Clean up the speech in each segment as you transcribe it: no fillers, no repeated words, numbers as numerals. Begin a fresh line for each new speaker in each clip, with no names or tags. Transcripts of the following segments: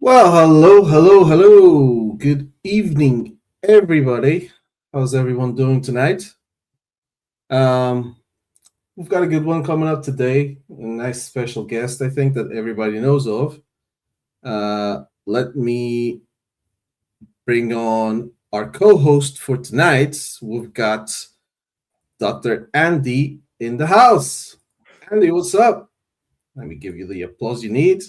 Well, hello. Good evening, everybody. How's everyone doing tonight? Um, we've got a good one coming up today. A nice special guest, I think, that everybody knows of. Let me bring on our co-host for tonight. We've got Dr. Andy in the house. Andy, what's up? Let me give you the applause you need.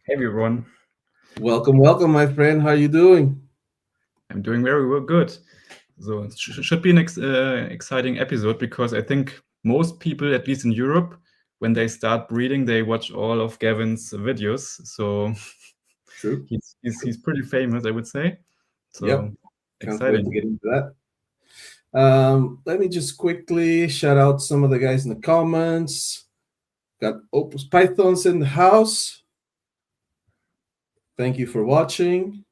Hey everyone.
Welcome, my friend. How are you doing?
I'm doing very well, good. So it should be an exciting episode because I think most people, at least in Europe, when they start breeding, they watch all of Gavin's videos. So
True.
he's pretty famous, I would say. So
Yep. Can't wait
exciting.
to get into that. Let me just quickly shout out some of the guys in the comments. Got Opus Pythons in the house. Thank you for watching.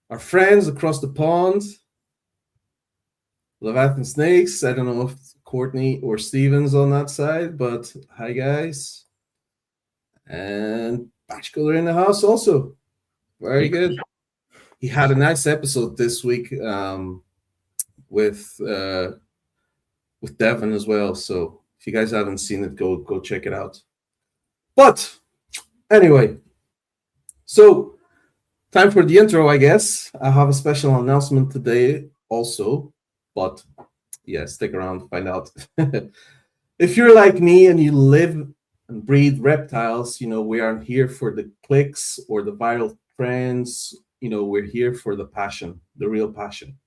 Our friends across the pond. Leviathan Snakes. I don't know if Courtney or Steven's on that side, but hi guys. And Bashkiller in the house also. Very good. He had a nice episode this week with Devin as well. So if you guys haven't seen it, go check it out. But anyway, so time for the intro, I guess. I have a special announcement today also, but yeah, stick around to find out. If you're like me and you live and breed reptiles, we aren't here for the clicks or the viral trends. We're here for the passion, the real passion.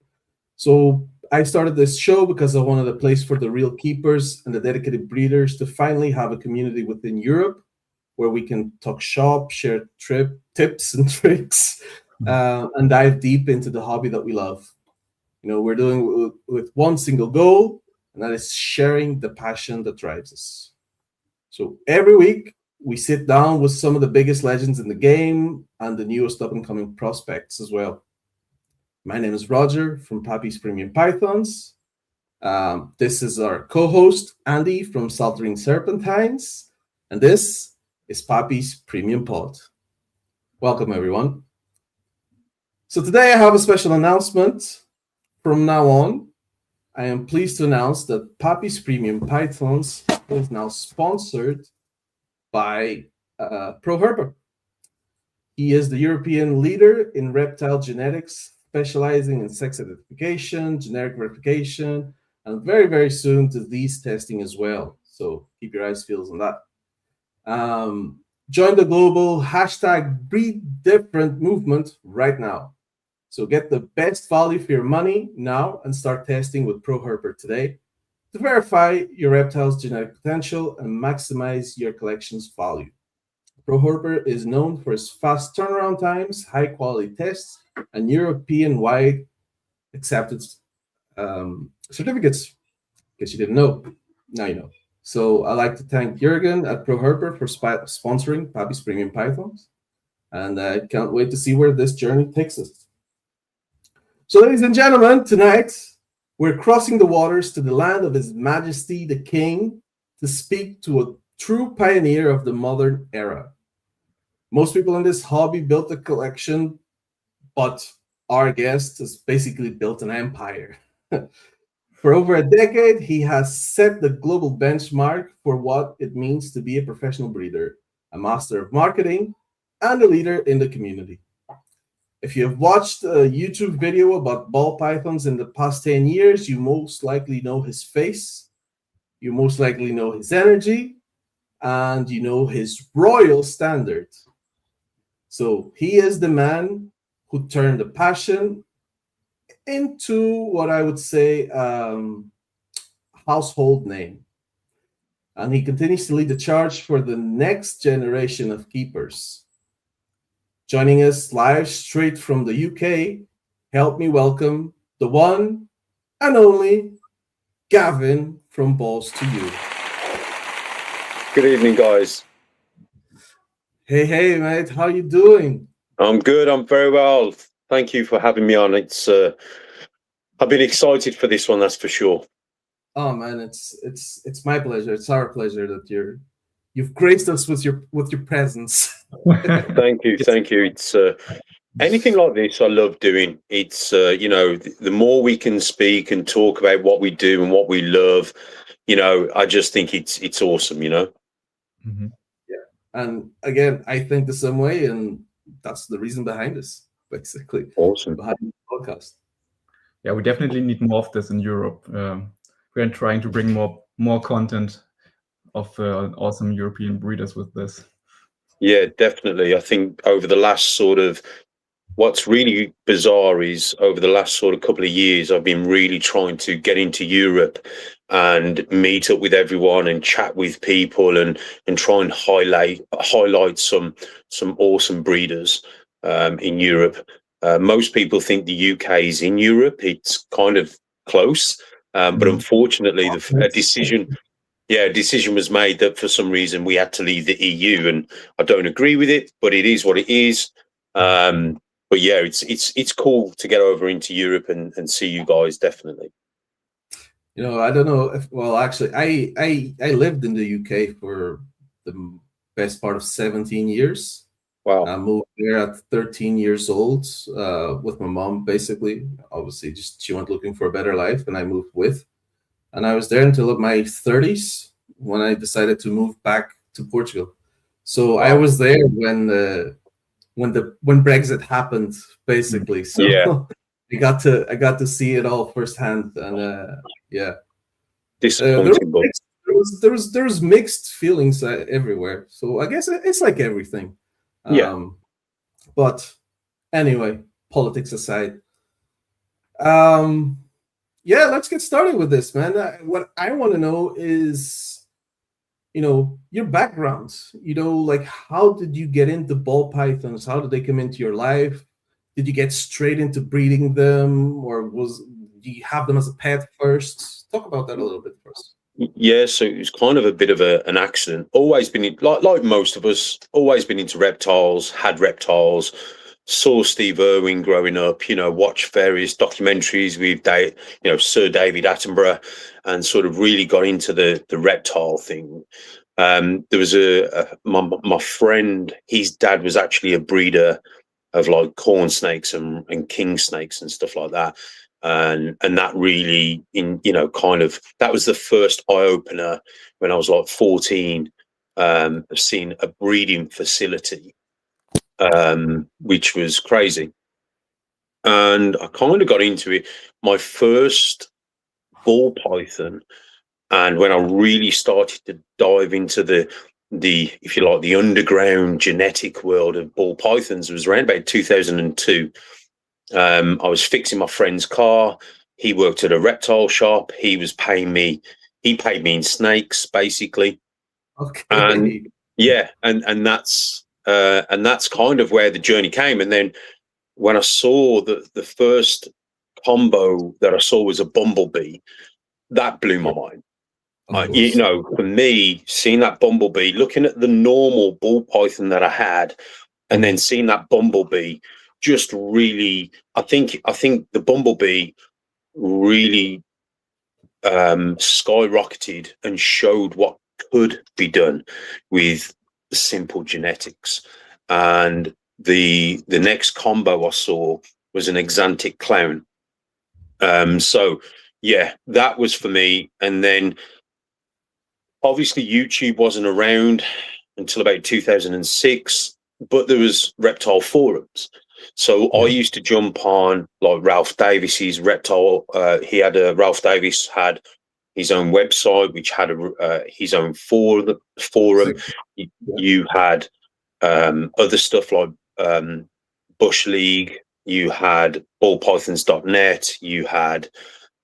So I started this show because I wanted a place for the real keepers and the dedicated breeders to finally have a community within Europe where we can talk shop, share tips and tricks, and dive deep into the hobby that we love. We're doing with one single goal, and that is sharing the passion that drives us. So every week, we sit down with some of the biggest legends in the game and the newest up-and-coming prospects as well. My name is Roger from Pappy's Premium Pythons. This is our co-host, Andy from Saltering Serpentines. And this is Pappy's Premium Pod. Welcome, everyone. So today I have a special announcement. From now on, I am pleased to announce that Pappy's Premium Pythons is now sponsored by ProHerper. He is the European leader in reptile genetics, specializing in sex identification, genetic verification, and very, very soon disease testing as well. So keep your eyes peeled on that. Join the global #BreedDifferent movement right now. So get the best value for your money now and start testing with ProHerper today to verify your reptile's genetic potential and maximize your collection's value. ProHerper is known for its fast turnaround times, high-quality tests, and European-wide accepted certificates. In case you didn't know, now you know. So I'd like to thank Jürgen at ProHerper for sponsoring Pappy's Premium Pythons, and I can't wait to see where this journey takes us. So, ladies and gentlemen, tonight we're crossing the waters to the land of His Majesty the King to speak to a true pioneer of the modern era. Most people in this hobby built a collection, but our guest has basically built an empire. For over a decade, he has set the global benchmark for what it means to be a professional breeder, a master of marketing, and a leader in the community. If you've watched a YouTube video about ball pythons in the past 10 years, you most likely know his face, you most likely know his energy, and you know his royal standard. So he is the man who turned the passion into what I would say household name. And he continues to lead the charge for the next generation of keepers. Joining us live straight from the UK, help me welcome the one and only Gavin from Balls2U.
Good evening, guys.
Hey, mate, how you doing?
I'm good. I'm very well. Thank you for having me on. It's I've been excited for this one, that's for sure.
Oh man, it's my pleasure. It's our pleasure that you've graced us with your presence.
Thank you. It's anything like this I love doing. It's the more we can speak and talk about what we do and what we love, I just think it's awesome,
Mm-hmm.
Yeah. And again, I think the same way, and that's the reason behind this, basically.
Awesome.
Behind the podcast.
Yeah, we definitely need more of this in Europe. We're trying to bring more content of awesome European breeders with this.
Yeah, definitely. I think over the last what's really bizarre is over the last couple of years, I've been really trying to get into Europe and meet up with everyone and chat with people and try and highlight some awesome breeders in Europe. Most people think the UK is in Europe. It's kind of close, but unfortunately, a decision was made that for some reason we had to leave the EU, and I don't agree with it, but it is what it is. But yeah, it's cool to get over into Europe and see you guys, definitely.
I don't know if, well, actually, I lived in the UK for the best part of 17 years.
Wow.
I moved there at 13 years old with my mom, basically. Obviously, just she went looking for a better life, and I moved with. And I was there until my 30s when I decided to move back to Portugal. So
Wow.
I was there when Brexit happened, basically. So
yeah.
I got to see it all firsthand, and yeah,
Disappointing, but
there was mixed feelings everywhere. So I guess it's like everything.
Yeah.
But anyway, politics aside, yeah, let's get started with this, man. What I want to know is, your background. Like, how did you get into ball pythons? How did they come into your life? Did you get straight into breeding them, or do you have them as a pet first? Talk about that a little bit first.
Yeah, so it was kind of a bit of an accident. Always been like most of us, always been into reptiles, had reptiles. Saw Steve Irwin growing up, watched various documentaries with Sir David Attenborough, and sort of really got into the reptile thing. There was my friend, his dad was actually a breeder of like corn snakes and king snakes and stuff like that. And that really that was the first eye opener when I was like 14, seeing a breeding facility, which was crazy. And I kind of got into it. My first ball python, and when I really started to dive into the if you like, the underground genetic world of ball pythons, was around about 2002. I was fixing my friend's car. He worked at a reptile shop. He paid me in snakes, basically.
Okay.
And yeah, and that's kind of where the journey came. And then when I saw the first combo that I saw was a bumblebee, that blew my mind. For me, seeing that bumblebee, looking at the normal ball python that I had, and then seeing that bumblebee, just really, I think the bumblebee really skyrocketed and showed what could be done with simple genetics. And the next combo I saw was an Exantic clown. So yeah, that was for me. And then obviously YouTube wasn't around until about 2006, but there was reptile forums. So I used to jump on like Ralph Davis's Reptile. Ralph Davis had his own website, which had his own forum. You had other stuff like Bush League. You had ballpythons.net. You had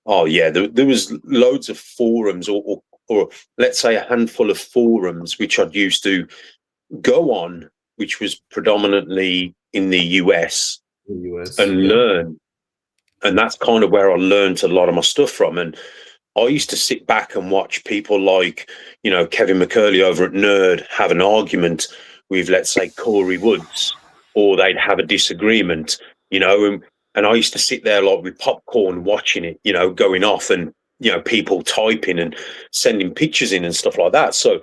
there was loads of forums, or let's say a handful of forums which I'd used to go on, which was predominantly in the US, and learn. And that's kind of where I learned a lot of my stuff from. And I used to sit back and watch people like, Kevin McCurley over at Nerd have an argument with, let's say, Corey Woods, or they'd have a disagreement, and I used to sit there like with popcorn watching it, going off, and, people typing and sending pictures in and stuff like that. So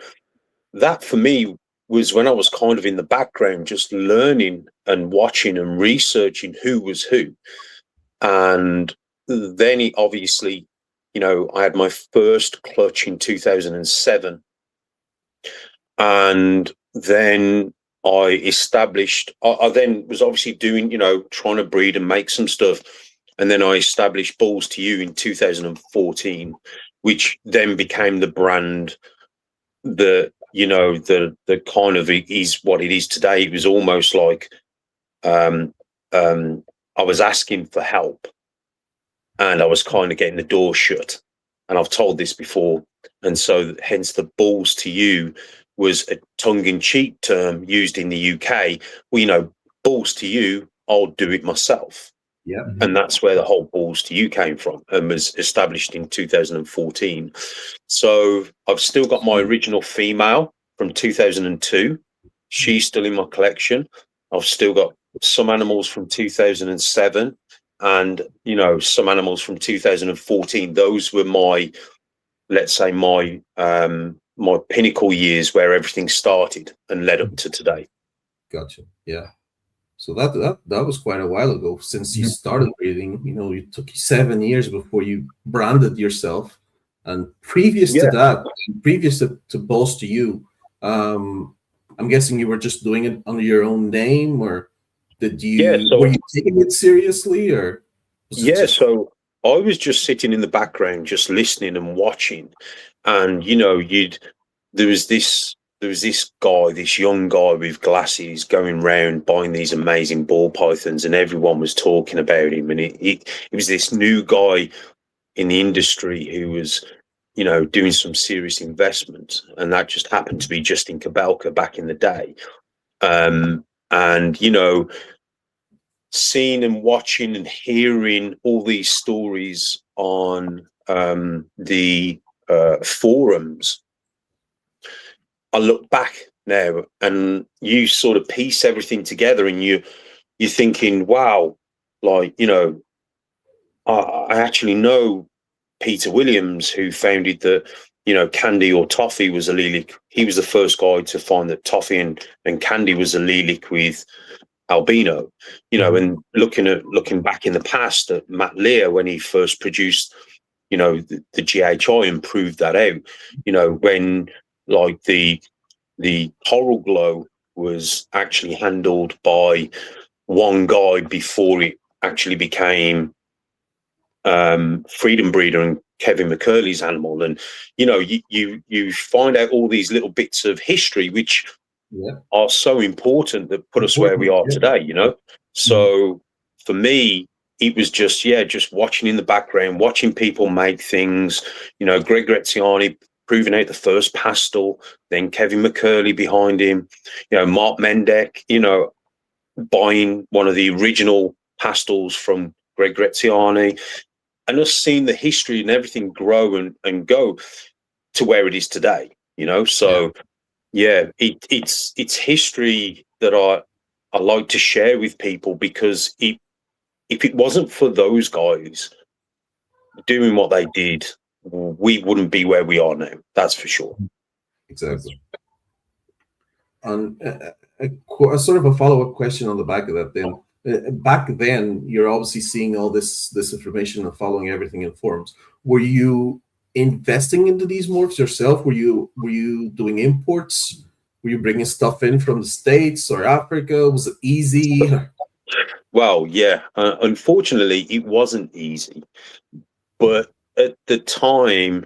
that for me was when I was kind of in the background, just learning and watching and researching who was who. And then obviously, I had my first clutch in 2007. And then I then was obviously doing, trying to breed and make some stuff. And then I established Balls2U in 2014, which then became the brand that, the kind of is what it is today. It was almost like I was asking for help, and I was kind of getting the door shut. And I've told this before. And so hence the Balls2U was a tongue-in-cheek term used in the UK. Well, Balls2U, I'll do it myself.
Yeah.
And that's where the whole Balls2U came from, and was established in 2014. So I've still got my original female from 2002. She's still in my collection. I've still got some animals from 2007 and, some animals from 2014. Those were my, let's say, my pinnacle years where everything started and led up to today.
Gotcha. Yeah. So that was quite a while ago since you started breeding. It took you 7 years before you branded yourself. And previous to that, previous to Balls2U, I'm guessing you were just doing it under your own name, or were you taking it seriously, or?
So I was just sitting in the background, just listening and watching. And, there was this guy, this young guy with glasses going round buying these amazing ball pythons, and everyone was talking about him. And it was this new guy in the industry who was, doing some serious investment. And that just happened to be Justin Kabelka back in the day. And, seeing and watching and hearing all these stories on the forums, I look back now and you sort of piece everything together, and you're thinking, wow, like, I actually know Peter Williams, who founded the, Candy or Toffee was allelic. He was the first guy to find that Toffee and Candy was allelic with albino, and looking back in the past at Matt Lear when he first produced, the GHI and proved that out, when like the coral glow was actually handled by one guy before it actually became Freedom Breeder and Kevin McCurley's animal. And you find out all these little bits of history which are so important that put us where we are today, So for me, it was just watching in the background, watching people make things, Greg Graziani proving out the first pastel, then Kevin McCurley behind him, Mark Mendek, buying one of the original pastels from Greg Graziani, and us seeing the history and everything grow and go to where it is today, So it's history that I like to share with people, because if it wasn't for those guys doing what they did, we wouldn't be where we are now. That's for sure.
Exactly. And a sort of a follow-up question on the back of that. Then, back then, you're obviously seeing all this information and following everything in forums. Were you investing into these morphs yourself? Were you doing imports? Were you bringing stuff in from the States or Africa? Was it easy?
Well, yeah. Unfortunately, it wasn't easy. But at the time,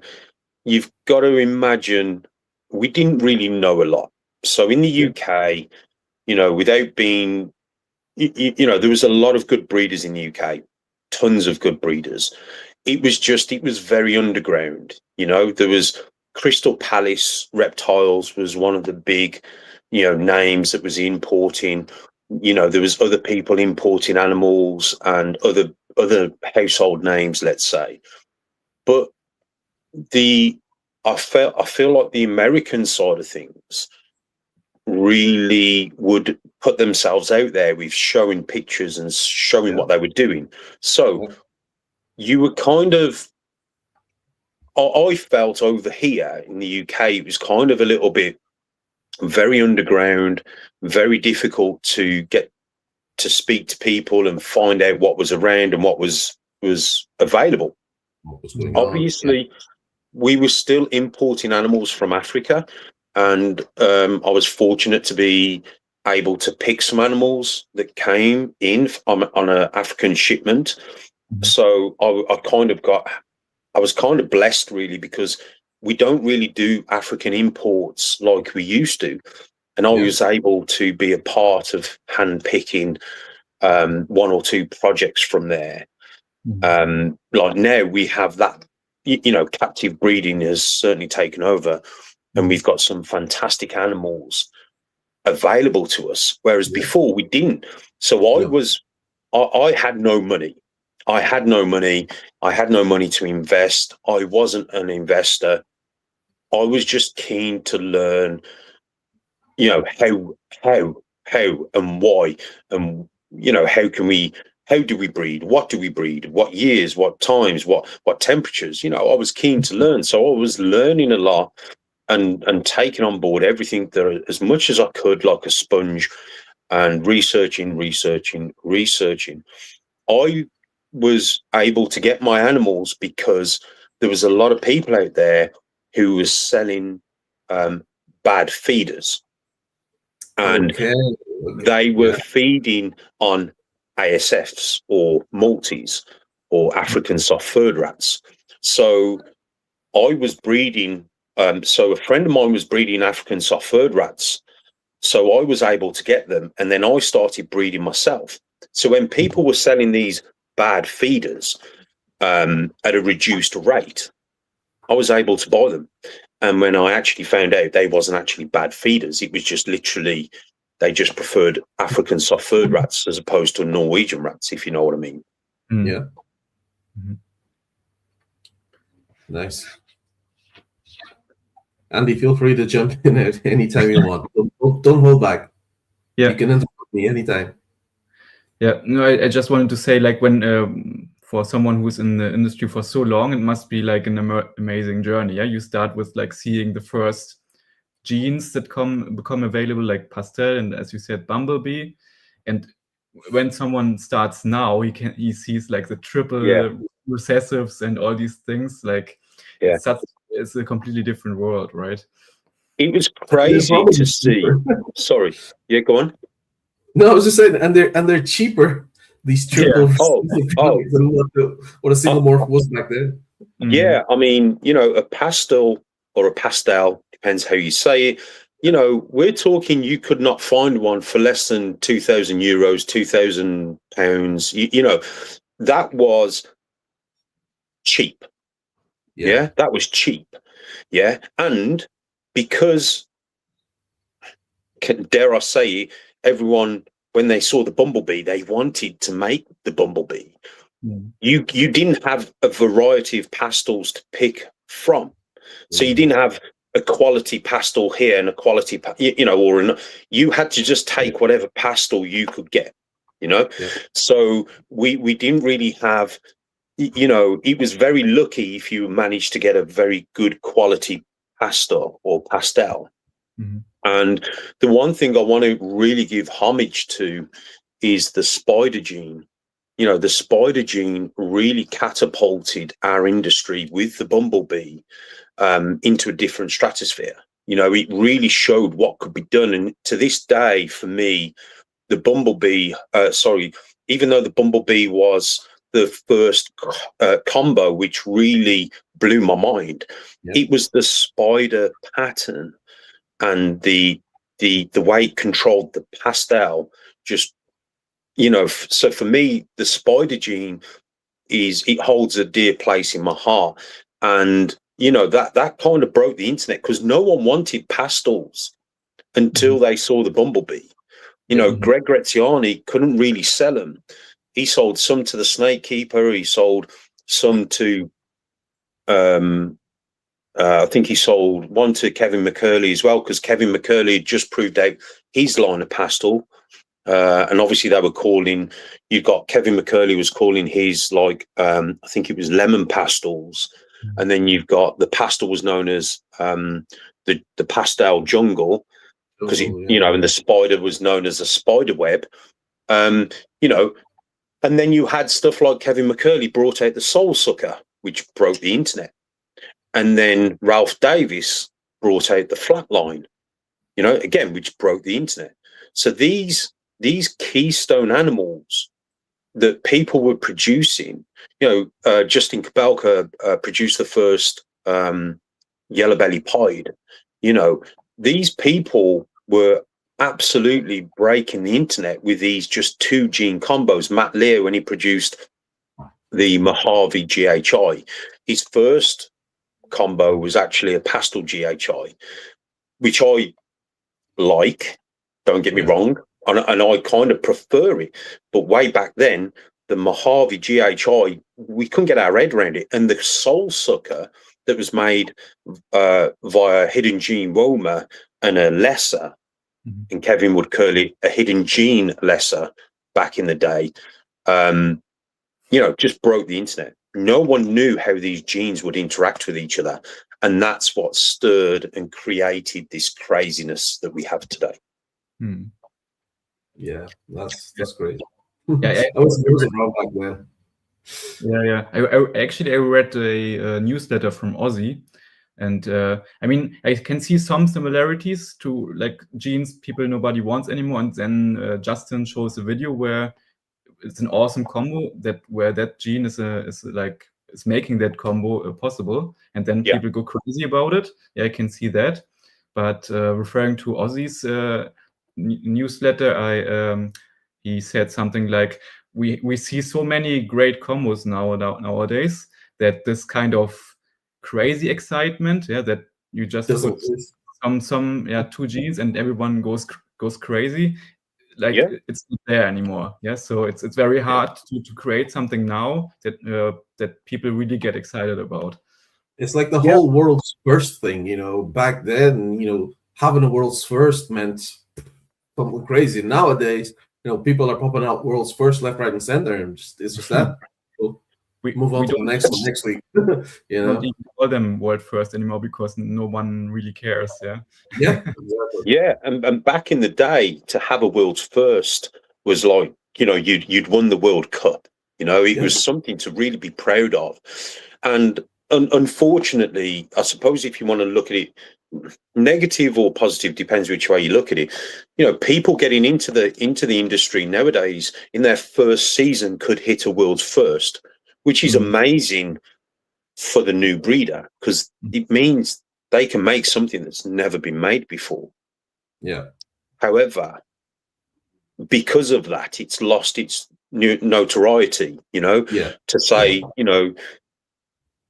you've got to imagine we didn't really know a lot. So in the UK, without being, there was a lot of good breeders in the UK, tons of good breeders. It was very underground. There was Crystal Palace Reptiles was one of the big, names that was importing. There was other people importing animals and other household names, let's say. But I feel like the American side of things really would put themselves out there with showing pictures and showing what they were doing. So you were kind of, I felt over here in the UK, it was kind of a little bit very underground, very difficult to get to speak to people and find out what was around and what was available.
What was going on?
Obviously, we were still importing animals from Africa, and I was fortunate to be able to pick some animals that came in on an African shipment. So I was kind of blessed, really, because we don't really do African imports like we used to. And I was able to be a part of hand picking one or two projects from there. Like now we have that, captive breeding has certainly taken over, and we've got some fantastic animals available to us, whereas before we didn't. So I had no money. I had no money to invest. I wasn't an investor. I was just keen to learn, how and why, and how do we breed? What do we breed? What years? What times? What temperatures? I was keen to learn, so I was learning a lot and taking on board everything there as much as I could, like a sponge, and researching. I was able to get my animals because there was a lot of people out there who was selling bad feeders, and they were feeding on ASFs or Maltese or African soft furred rats. So I was breeding. So a friend of mine was breeding African soft furred rats. So I was able to get them, and then I started breeding myself. So when people were selling these bad feeders at a reduced rate, I was able to buy them. And when I actually found out they wasn't actually bad feeders, it was just literally they just preferred African soft furred rats as opposed to Norwegian rats, if you know what I mean.
Yeah. Nice. Andy, feel free to jump in at any time you want. Don't hold back.
Yeah.
You can interrupt me anytime.
Yeah, no, I just wanted to say, like, when for someone who's in the industry for so long, it must be like an amazing journey. Yeah, you start with like seeing the first genes that become available, like pastel and, as you said, bumblebee. And when someone starts now, he sees like the triple recessives and all these things. Like, it's a completely different world, right?
It was crazy to see. Sorry, yeah, go on.
No, I was just saying, and they're cheaper. These triple what a single morph was back then.
Yeah, I mean, a pastel or a pastel, depends how you say it. We're talking you could not find one for less than €2,000, £2,000. That was cheap. Yeah, that was cheap. Yeah, and because, dare I say, everyone, when they saw the bumblebee, they wanted to make the bumblebee. You didn't have a variety of pastels to pick from, so you didn't have a quality pastel here and a quality, you had to just take whatever pastel you could get. So we didn't really have. It was very lucky if you managed to get a very good quality pastel or pastel. And the one thing I want to really give homage to is the spider gene. The spider gene really catapulted our industry with the bumblebee into a different stratosphere. It really showed what could be done. And to this day, for me, the Bumblebee, even though the Bumblebee was the first combo which really blew my mind, it was the spider pattern and the way it controlled the pastel. Just, so for me, the spider gene it holds a dear place in my heart. And that kind of broke the internet, because no one wanted pastels until they saw the Bumblebee. Greg Graziani couldn't really sell them. He sold some to the Snake Keeper. He sold some to, I think he sold one to Kevin McCurley as well, because Kevin McCurley had just proved out his line of pastel. And obviously they were calling, Kevin McCurley was calling his, I think it was lemon pastels. And then you've got the pastel was known as the pastel jungle, because and the spider was known as a spider web. And then you had stuff like Kevin McCurley brought out the Soul Sucker, which broke the internet. And then Ralph Davis brought out the Flatline, again, which broke the internet. So these keystone animals that people were producing, Justin Kabelka produced the first yellow belly pied. These people were absolutely breaking the internet with these just 2 gene combos. Matt Lear, when he produced the Mojave GHI, his first combo was actually a pastel GHI, which I like, don't get me wrong, and I kind of prefer it. But way back then, the Mojave GHI, we couldn't get our head around it. And the Soul Sucker that was made via Hidden Gene Roma and a lesser, and Kevin would call it a Hidden Gene lesser back in the day, just broke the internet. No one knew how these genes would interact with each other. And that's what stirred and created this craziness that we have today.
Yeah, that's great.
Yeah,
I was around back then.
Yeah. I read a newsletter from Ozzy, and I mean, I can see some similarities to genes nobody wants anymore. And then Justin shows a video where it's an awesome combo where that gene is making that combo possible, and then people go crazy about it. Yeah, I can see that. But referring to Ozzy's newsletter, he said something like, we see so many great combos nowadays that this kind of crazy excitement, that you just put some 2 genes and everyone goes crazy. It's not there anymore. So it's very hard to create something now that people really get excited about.
It's like the whole world's first thing, back then, having a world's first meant something crazy. Nowadays, people are popping out world's first left, right, and center, and it's just that. We move on to the next week.
Don't even call them world first anymore because no one really cares.
Exactly.
And back in the day, to have a world's first was like, you'd won the World Cup. It was something to really be proud of. And unfortunately, I suppose if you want to look at it negative or positive, depends which way you look at it, people getting into the industry nowadays in their first season could hit a world's first, which is amazing for the new breeder, because it means they can make something that's never been made before. However, because of that, it's lost its notoriety, to say,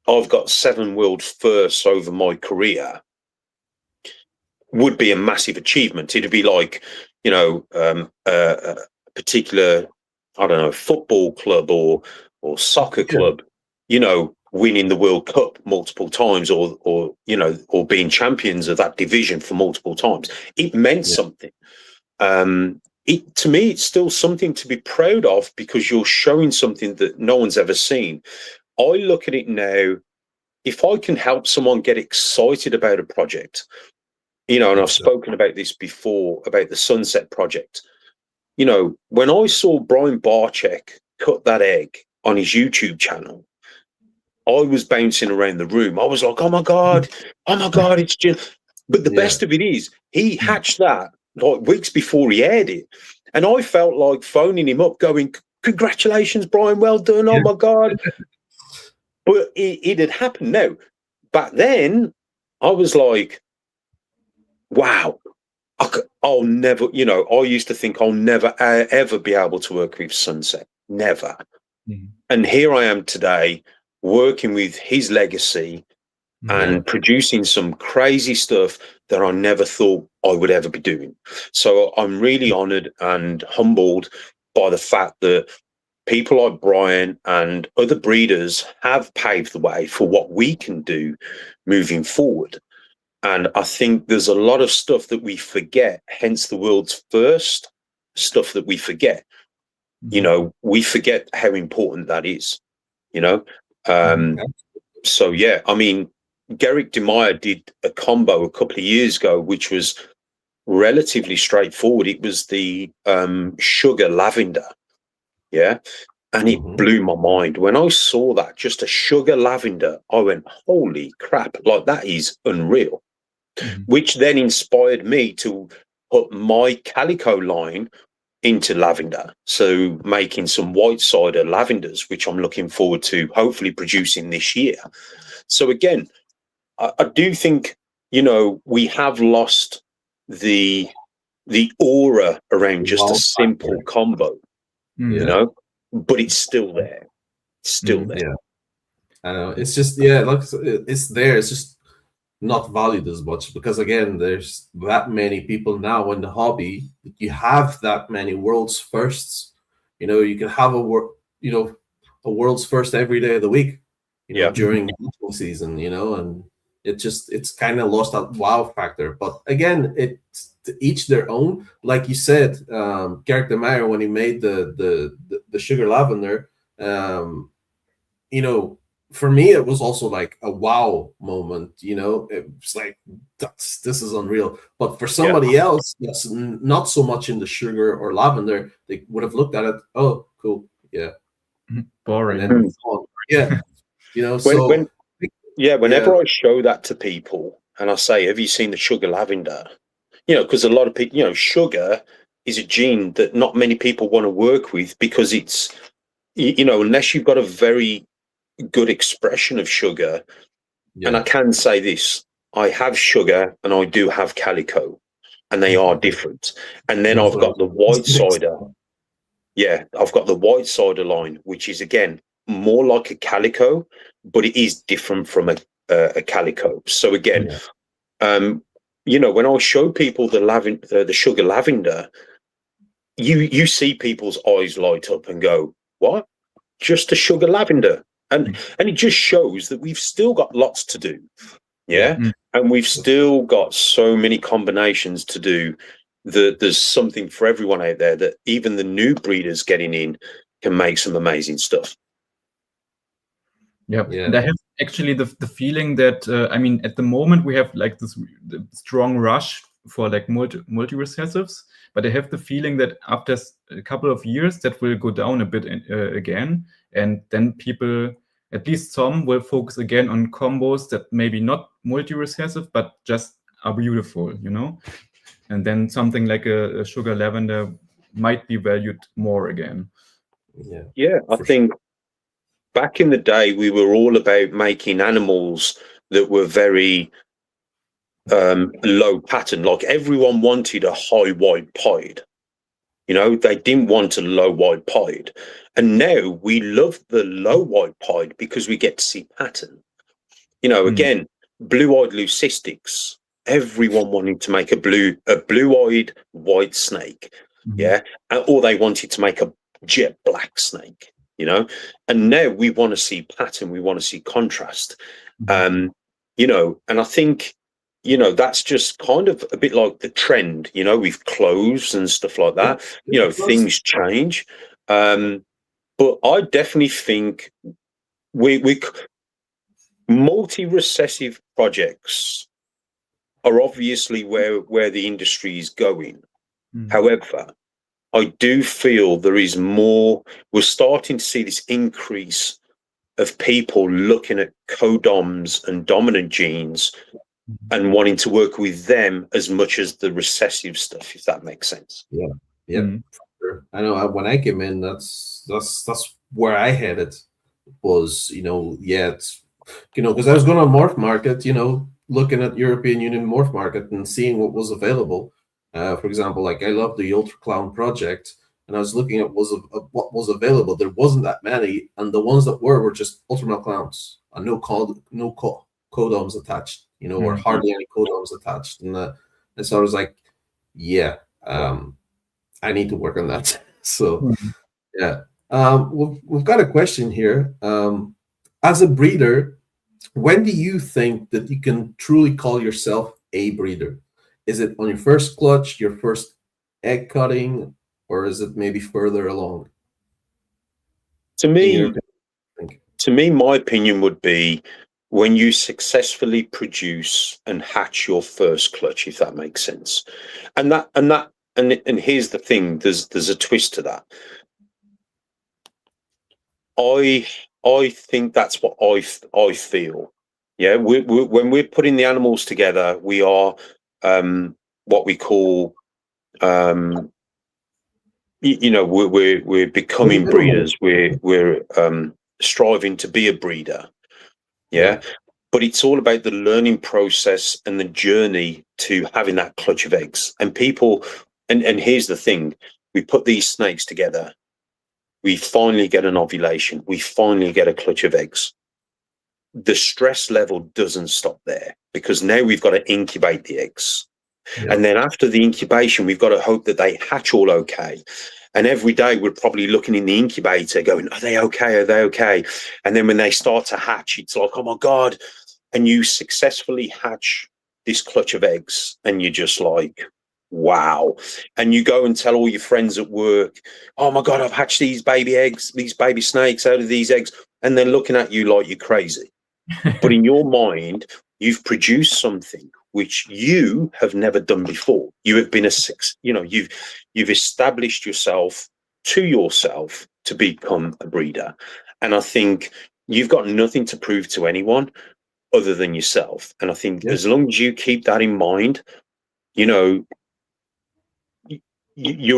I've got 7 world firsts over my career would be a massive achievement. It'd be like, a particular, I don't know, football club or soccer club, winning the World Cup multiple times or being champions of that division for multiple times. It meant something. To me, it's still something to be proud of, because you're showing something that no one's ever seen. I look at it now, if I can help someone get excited about a project, and I've spoken about this before, about the Sunset Project. When I saw Brian Barczyk cut that egg on his YouTube channel, I was bouncing around the room. I was like, oh my God, it's just... But the best of it is, he hatched that like weeks before he aired it. And I felt like phoning him up going, congratulations, Brian, well done. Oh, my God. But it had happened. Now, back then, I was like, wow, I'll never, I used to think I'll never, ever be able to work with Sunset. Never.
Mhm.
And here I am today working with his legacy and producing some crazy stuff that I never thought I would ever be doing. So I'm really honored and humbled by the fact that people like Brian and other breeders have paved the way for what we can do moving forward. And I think there's a lot of stuff that we forget, hence the world's first stuff that we forget. We forget how important that is, So, yeah, I mean, Garrick DeMeyer did a combo a couple of years ago, which was relatively straightforward. It was the sugar lavender. Yeah. And it blew my mind. When I saw that, just a sugar lavender, I went, holy crap, like that is unreal. Which then inspired me to put my calico line into lavender. So making some white cider lavenders, which I'm looking forward to hopefully producing this year. So again, I do think, we have lost the aura around just a simple combo, but it's still there. It's still there.
Yeah. I know. It's just, like it's there. It's just not valued as much because, again, there's that many people now in the hobby. You have that many world's firsts. You can have a world's first every day of the week, during hunting season, and it's kind of lost that wow factor. But again, it's to each their own. Like you said, Garrick DeMeyer, when he made the sugar lavender, for me, it was also like a wow moment. It's like this is unreal. But for somebody else that's not so much in the sugar or lavender, they would have looked at it. Oh, cool, yeah,
boring.
And then,
whenever I show that to people and I say, "Have you seen the sugar lavender?" Because a lot of people, sugar is a gene that not many people want to work with because it's, unless you've got a very good expression of sugar. And I can say this, I have sugar and I do have calico, and they are different. And then I've got the white cider. Yeah, I've got the white cider line, which is again more like a calico, but it is different from a calico. So again, when I show people the sugar lavender, you see people's eyes light up and go, "What? Just a sugar lavender?" And it just shows that we've still got lots to do. And we've still got so many combinations to do that there's something for everyone out there, that even the new breeders getting in can make some amazing stuff.
And I have actually the feeling that at the moment we have like this strong rush for like multi recessives, but I have the feeling that after a couple of years that will go down a bit again, and then people, at least some, will focus again on combos that maybe not multi recessive but just are beautiful, and then something like a sugar lavender might be valued more again.
I think back in the day, we were all about making animals that were very low pattern. Like everyone wanted a high white pied. They didn't want a low white pied. And now we love the low white pied because we get to see pattern. Again, blue-eyed leucistics. Everyone wanted to make a blue-eyed white snake. Or they wanted to make a jet black snake. And now we want to see pattern, we want to see contrast. And I think, that's just kind of a bit like the trend, with clothes and stuff like that. Things change. But I definitely think we multi-recessive projects are obviously where the industry is going. However, I do feel there is more. We're starting to see this increase of people looking at codoms and dominant genes and wanting to work with them as much as the recessive stuff, if that makes sense.
sure. I know when I came in, that's where I headed was, yeah, it's, because I was going on Morph Market, looking at European Union Morph Market and seeing what was available. For example, like I love the Ultra Clown project, and I was looking at what was available. There wasn't that many, and the ones that were just Ultra Clowns and no codoms attached, or hardly any codoms attached. And so I was like, yeah, I need to work on that. So yeah, we've got a question here. As a breeder, when do you think that you can truly call yourself a breeder? Is it on your first clutch, your first egg cutting, or is it maybe further along?
To me, my opinion would be when you successfully produce and hatch your first clutch, if that makes sense. And here's the thing: there's a twist to that. I think that's what I feel. Yeah, when we're putting the animals together, we are what we call we're becoming breeders. We're striving to be a breeder. Yeah. But it's all about the learning process and the journey to having that clutch of eggs. And people, and here's the thing: we put these snakes together. We finally get an ovulation. We finally get a clutch of eggs. The stress level doesn't stop there, because now we've got to incubate the eggs. Yeah. And then after the incubation, we've got to hope that they hatch all okay. And every day we're probably looking in the incubator going, are they okay? Are they okay? And then when they start to hatch, it's like, oh my God. And you successfully hatch this clutch of eggs, and you're just like, wow. And you go and tell all your friends at work, oh my God, I've hatched these baby eggs, these baby snakes out of these eggs. And they're looking at you like you're crazy. But in your mind, you've produced something which you have never done before. You have been you've established yourself to become a breeder. And I think you've got nothing to prove to anyone other than yourself. And I think as long as you keep that in mind, you're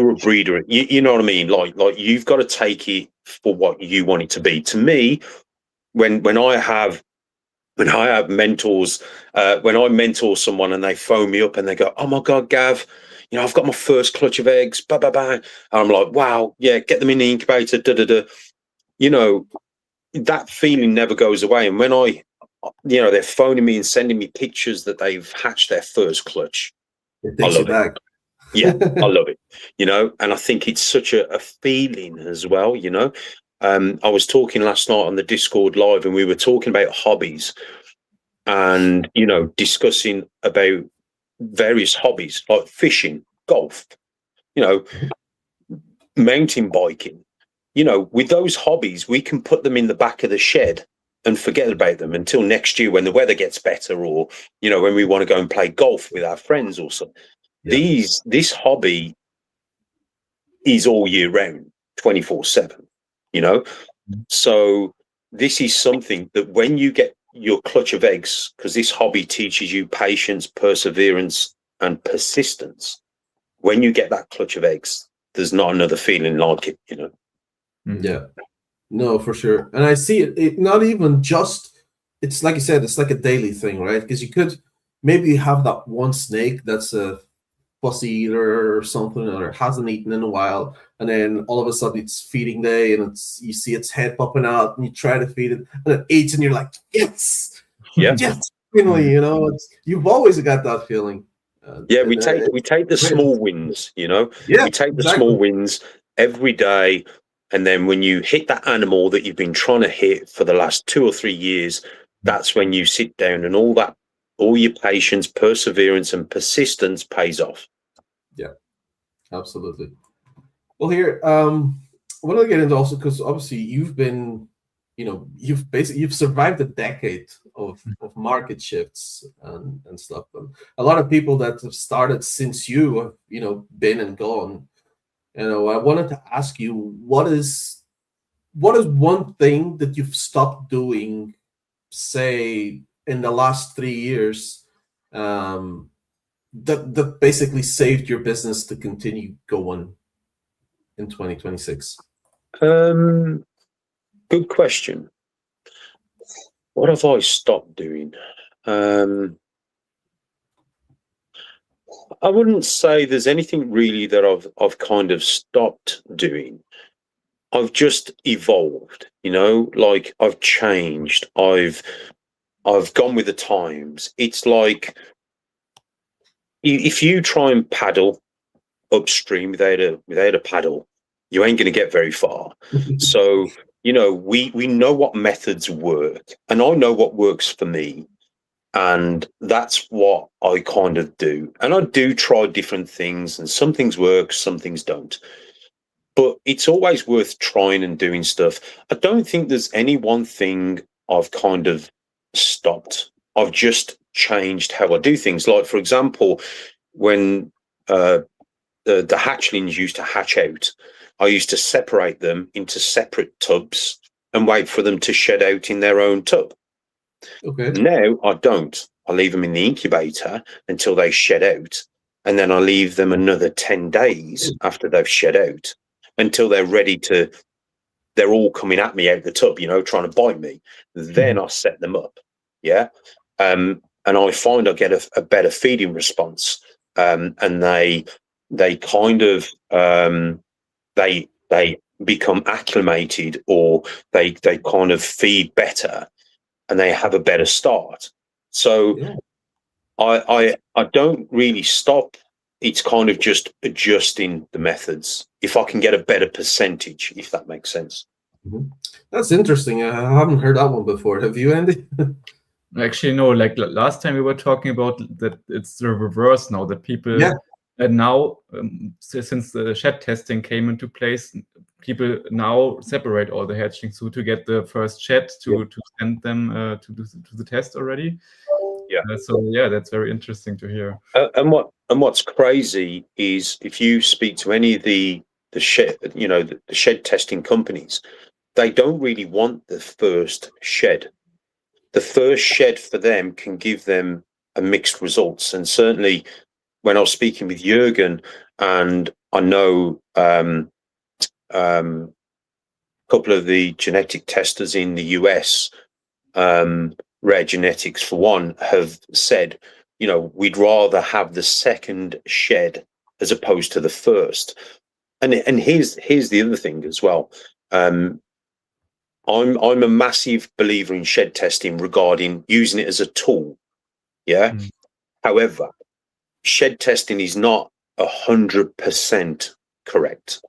a breeder. You know what I mean? Like you've got to take it for what you want it to be. To me, when I have mentors, when I mentor someone and they phone me up and they go, oh my God, Gav, I've got my first clutch of eggs, bah, bah, bah. And I'm like, wow, yeah, get them in the incubator, da, da, da. That feeling never goes away. And when they're phoning me and sending me pictures that they've hatched their first clutch, I love it. Yeah, I love it. And I think it's such a feeling as well, I was talking last night on the Discord live, and we were talking about hobbies and, discussing about various hobbies like fishing, golf, mountain biking. With those hobbies, we can put them in the back of the shed and forget about them until next year when the weather gets better, or, when we want to go and play golf with our friends or something. Yeah. This hobby is all year round, 24/7. So this is something that when you get your clutch of eggs, because this hobby teaches you patience, perseverance, and persistence. When you get that clutch of eggs, there's not another feeling like it,
Yeah, no, for sure. And I see it not even just, it's like you said, it's like a daily thing, right? Because you could maybe have that one snake that's a fussy eater or something, or hasn't eaten in a while, and then all of a sudden it's feeding day, and you see its head popping out, and you try to feed it, and it eats, and you're like, yes, finally, you've always got that feeling.
We take the small wins, we take the small wins every day, and then when you hit that animal that you've been trying to hit for the last 2 or 3 years, that's when you sit down and all your patience, perseverance, and persistence pays off.
Yeah, absolutely. Well, here, I want to get into also, because obviously you've been, you've survived a decade of market shifts and stuff. And a lot of people that have started since you have, been and gone. I wanted to ask you, what is one thing that you've stopped doing, say, in the last 3 years, that basically saved your business to continue going? in 2026?
Good question. What have I stopped doing? I wouldn't say there's anything really that I've kind of stopped doing. I've just evolved, like I've changed. I've gone with the times. It's like if you try and paddle upstream without a paddle, you ain't going to get very far. So, we know what methods work, and I know what works for me. And that's what I kind of do. And I do try different things, and some things work, some things don't. But it's always worth trying and doing stuff. I don't think there's any one thing I've kind of stopped. I've just changed how I do things. Like, for example, when the hatchlings used to hatch out, I used to separate them into separate tubs and wait for them to shed out in their own tub.
Okay.
Now I don't. I leave them in the incubator until they shed out, and then I leave them another 10 days after they've shed out until they're ready to. They're all coming at me out the tub, trying to bite me. Then I set them up, and I find I get a better feeding response, and they kind of they become acclimated, or they kind of feed better, and they have a better start. So I don't really stop. It's kind of just adjusting the methods if I can get a better percentage, if that makes sense.
That's interesting. I haven't heard that one before. Have you, Andy?
Actually, no. Like last time we were talking about that it's the reverse now, that people and now since the shed testing came into place, people now separate all the hatchlings to get the first shed to send them to the test already. That's very interesting to hear.
And what's crazy is if you speak to any of the shed, the shed testing companies, they don't really want the first shed. The first shed for them can give them a mixed results. And certainly when I was speaking with Jürgen, and I know a couple of the genetic testers in the US, Rare Genetics for one, have said, we'd rather have the second shed as opposed to the first. And here's the other thing as well. I'm a massive believer in shed testing regarding using it as a tool. However, shed testing is not 100% correct.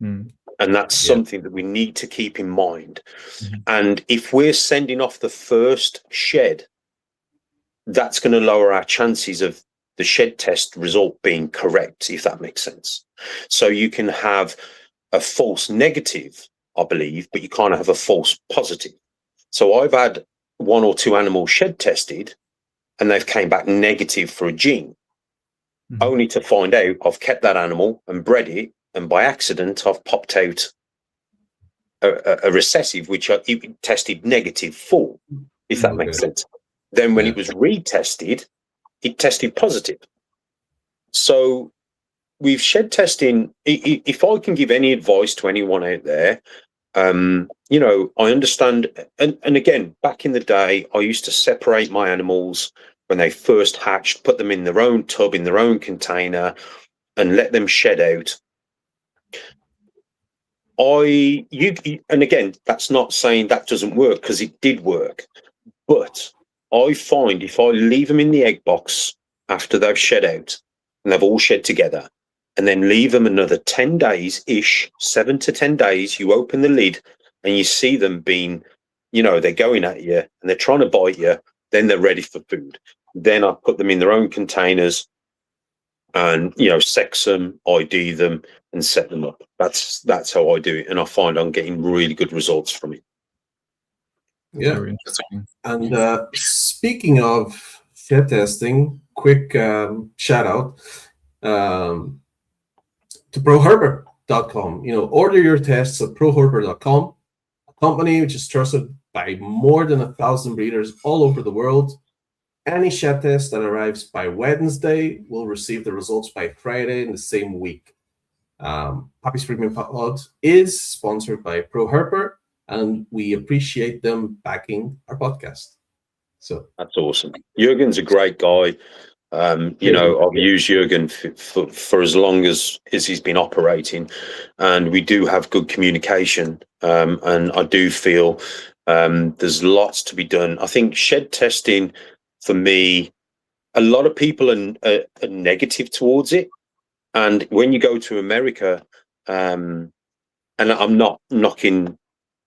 And that's something that we need to keep in mind. And if we're sending off the first shed, that's going to lower our chances of the shed test result being correct, if that makes sense. So you can have a false negative, I believe, but you can't have a false positive. So I've had 1 or 2 animals shed tested, and they've came back negative for a gene, only to find out I've kept that animal and bred it, and by accident I've popped out a recessive which I tested negative for, if that makes sense. Then when it was retested, it tested positive. So with shed testing, if I can give any advice to anyone out there, I understand. And again, back in the day, I used to separate my animals when they first hatched, put them in their own tub, in their own container, and let them shed out. And again, that's not saying that doesn't work, because it did work. But I find if I leave them in the egg box after they've shed out, and they've all shed together, and then leave them another 10 days-ish, 7 to 10 days, you open the lid and you see them being, they're going at you and they're trying to bite you, then they're ready for food. Then I put them in their own containers and, sex them, ID them, and set them up. That's how I do it. And I find I'm getting really good results from it.
Yeah.
Very interesting.
And speaking of shed testing, quick shout out to ProHerber.com. Order your tests at ProHerber.com, a company which is trusted by more than 1,000 breeders all over the world. Any shed test that arrives by Wednesday will receive the results by Friday in the same week. Pappy's Premium Pod is sponsored by Pro Herper, and we appreciate them backing our podcast. So
that's awesome. Jürgen's a great guy. You know, I've used Jürgen for as long as he's been operating, and we do have good communication. And I do feel there's lots to be done. I think shed testing, for me, a lot of people are negative towards it. And when you go to America, and I'm not knocking,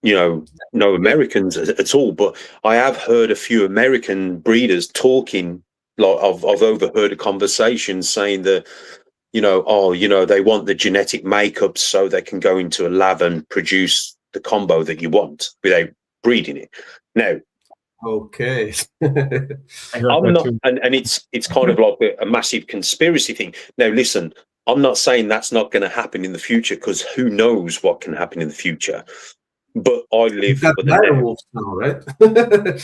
you know, no Americans at all, but I have heard a few American breeders talking. Like I've overheard a conversation saying that, you know, oh, you know, they want the genetic makeup so they can go into a lab and produce the combo that you want without breeding it. Now,
okay.
I'm not, and it's kind of like a massive conspiracy thing. Now, listen, I'm not saying that's not going to happen in the future, because who knows what can happen in the future. But I live for the
direwolves now, right?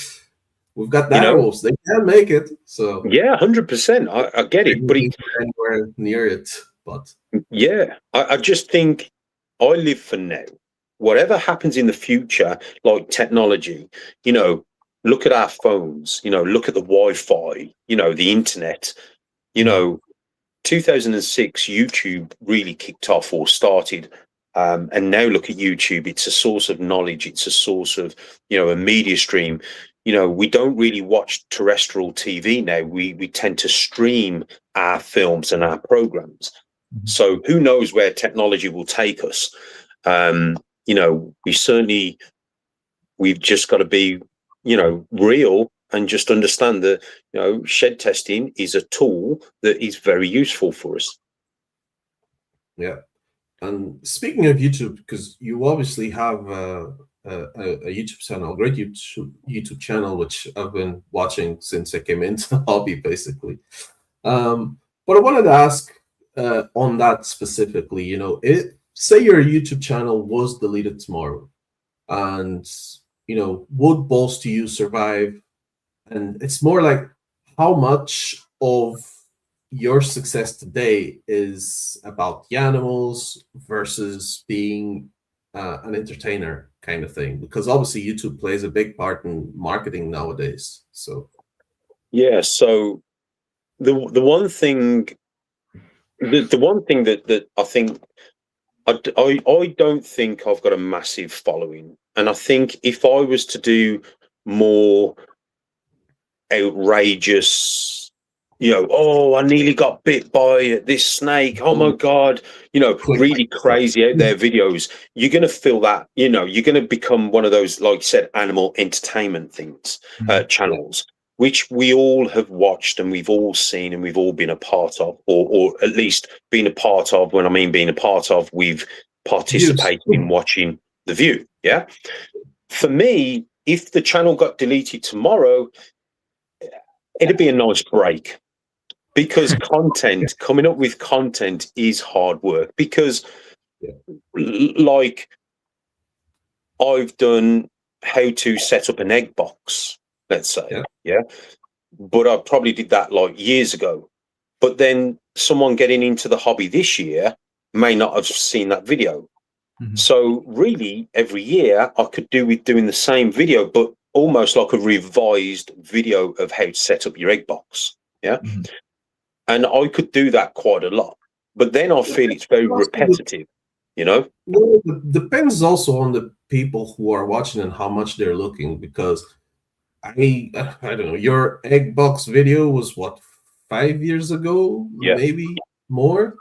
We've got direwolves; they can make it. So
yeah, 100%. I get it, but
anywhere near it. But
yeah, I just think I live for now. Whatever happens in the future, like technology, you know, look at our phones. You know, look at the Wi-Fi. You know, the internet. You know, 2006 YouTube really kicked off or started. And now look at YouTube. It's a source of knowledge. It's a source of, you know, a media stream. You know, we don't really watch terrestrial TV now. We tend to stream our films and our programs. So who knows where technology will take us? You know, we've just got to be, you know, real and just understand that, you know, shed testing is a tool that is very useful for us.
Yeah. And speaking of YouTube, because you obviously have a YouTube channel, a great YouTube channel, which I've been watching since I came into the hobby, basically. But I wanted to ask on that specifically, you know, say your YouTube channel was deleted tomorrow, and, you know, would Balls2U survive? And it's more like, how much of your success today is about the animals versus being an entertainer kind of thing? Because obviously YouTube plays a big part in marketing nowadays. So
yeah, so the one thing that I think I don't think I've got a massive following, and I think if I was to do more outrageous, you know, oh, I nearly got bit by this snake, oh my god, you know, really crazy out there videos, you're going to feel that, you know, you're going to become one of those, like you said, animal entertainment things, channels, which we all have watched and we've all seen and we've all been a part of, or at least been a part of. When I mean being a part of, we've participated in watching The View. Yeah. For me, if the channel got deleted tomorrow, it'd be a nice break, because coming up with content is hard work. Because like I've done how to set up an egg box, let's say, yeah, but I probably did that like years ago. But then someone getting into the hobby this year may not have seen that video. So really, every year I could do with doing the same video, but almost like a revised video of how to set up your egg box. Yeah. And I could do that quite a lot. But then I feel it's very repetitive, you know?
Well, it depends also on the people who are watching and how much they're looking, because I don't know, your egg box video was what, 5 years ago? Maybe more?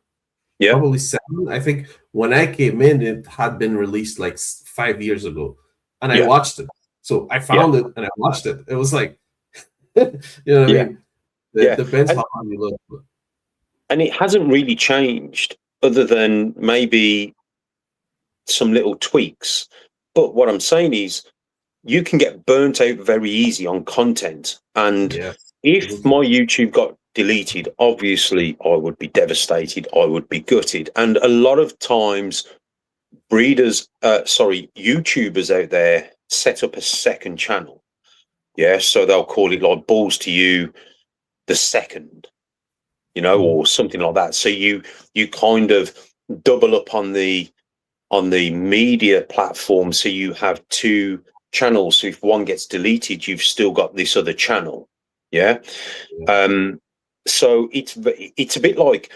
Probably 7. I think when I came in, it had been released like 5 years ago, and I watched it. So I found it and I watched it. It was like, you know what I mean? It depends how you look.
And it hasn't really changed, other than maybe some little tweaks. But what I'm saying is, you can get burnt out very easy on content. And if my YouTube got deleted, obviously I would be devastated. I would be gutted. And a lot of times YouTubers out there set up a second channel. Yeah. So they'll call it like Balls2U the second, you know, or something like that. So you kind of double up on the media platform, so you have two channels. So if one gets deleted, you've still got this other channel. Yeah. So it's a bit like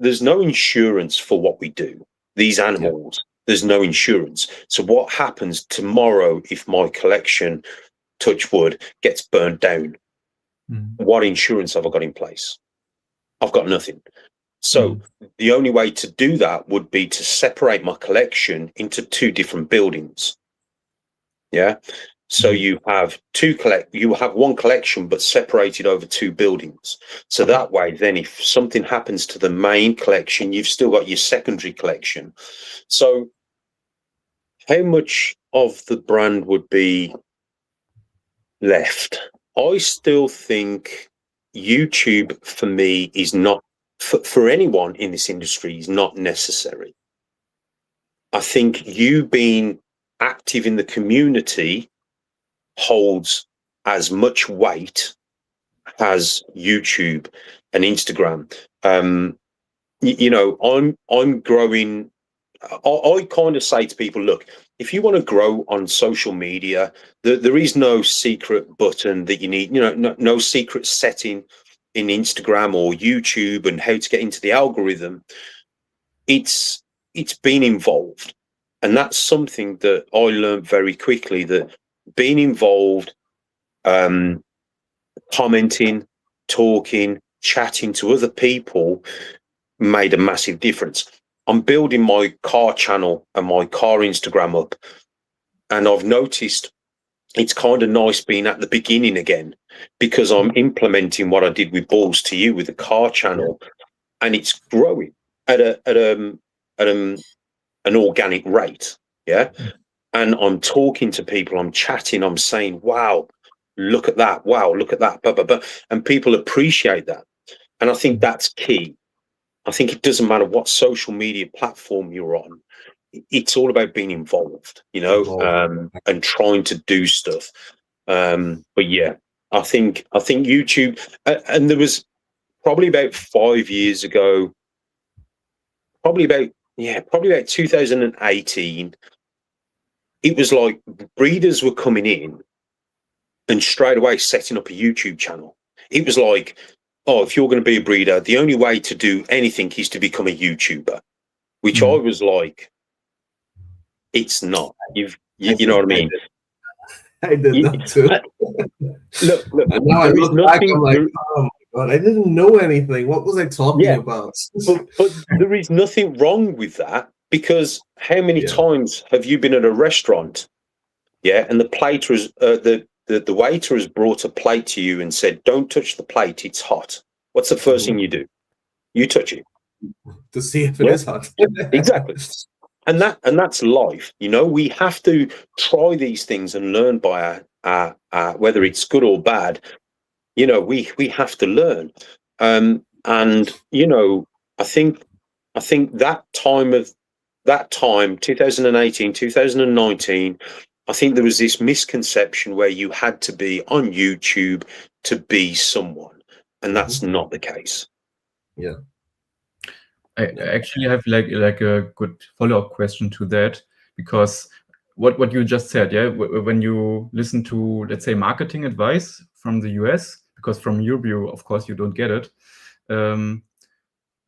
there's no insurance for what we do. These animals, there's no insurance. So what happens tomorrow if my collection, touch wood, gets burnt down? What insurance have I got in place? I've got nothing. So the only way to do that would be to separate my collection into two different buildings. Yeah. So you have one collection, but separated over two buildings. So that way, then if something happens to the main collection, you've still got your secondary collection. So how much of the brand would be left? I still think YouTube for me is not, for anyone in this industry, is not necessary. I think you being active in the community holds as much weight as YouTube and Instagram. I'm growing. I kind of say to people, look, if you want to grow on social media, there is no secret button that you need, no secret setting in Instagram or YouTube and how to get into the algorithm. It's being involved. And that's something that I learned very quickly, that being involved, commenting, talking, chatting to other people made a massive difference. I'm building my car channel and my car Instagram up, and I've noticed it's kind of nice being at the beginning again, because I'm implementing what I did with Balls2U with the car channel, and it's growing at an organic rate. Yeah. And I'm talking to people, I'm chatting, I'm saying, wow, look at that. Wow, look at that. Blah, blah, blah. And people appreciate that. And I think that's key. I think it doesn't matter what social media platform you're on. It's all about being involved, and trying to do stuff. But yeah, I think YouTube, and there was probably about 5 years ago, probably about 2018, it was like breeders were coming in and straight away setting up a YouTube channel. It was like, oh, if you're going to be a breeder, the only way to do anything is to become a YouTuber, which I was like, it's not. You know what I mean?
I did that too.
Look.
And now I look back, I'm like, oh my God, I didn't know anything. What was I talking about?
but there is nothing wrong with that, because how many times have you been at a restaurant, and the plate was the waiter has brought a plate to you and said, don't touch the plate, it's hot. What's the first thing you do? You touch it
to see if it is hot.
Exactly. And that's life. We have to try these things and learn by our whether it's good or bad. We have to learn. And I think that time 2018, 2019, I think there was this misconception where you had to be on YouTube to be someone, and that's not the case.
Yeah.
I actually have like a good follow-up question to that, because what you just said, when you listen to, let's say, marketing advice from the US, because from Europe, of course, you don't get it.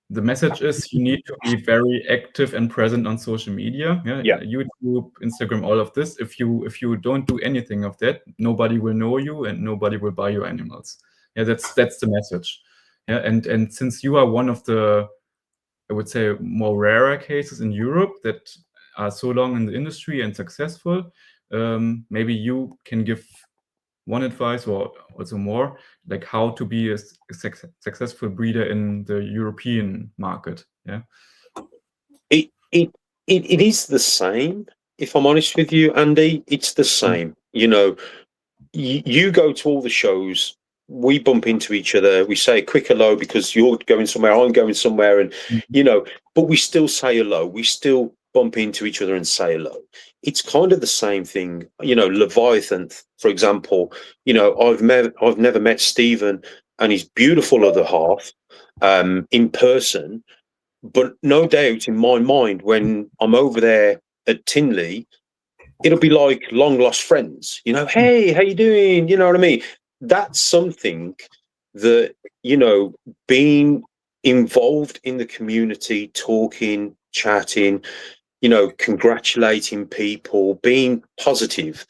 The message is you need to be very active and present on social media, YouTube, Instagram, all of this. If you don't do anything of that, nobody will know you and nobody will buy your animals. That's the message. And since you are one of the, I would say, more rarer cases in Europe that are so long in the industry and successful, maybe you can give one advice, or also more, like how to be a successful breeder in the European market.
It is the same, if I'm honest with you, Andy. It's the same. You go to all the shows, we bump into each other, we say a quick hello because you're going somewhere, I'm going somewhere, and but we still say hello, we still bump into each other and say hello. It's kind of the same thing. Leviathan, for example, I've never met Stephen and his beautiful other half in person, But no doubt in my mind, when I'm over there at Tinley, it'll be like long lost friends, hey, how you doing? You know what I mean? That's something that, being involved in the community, talking, chatting, congratulating people, being positive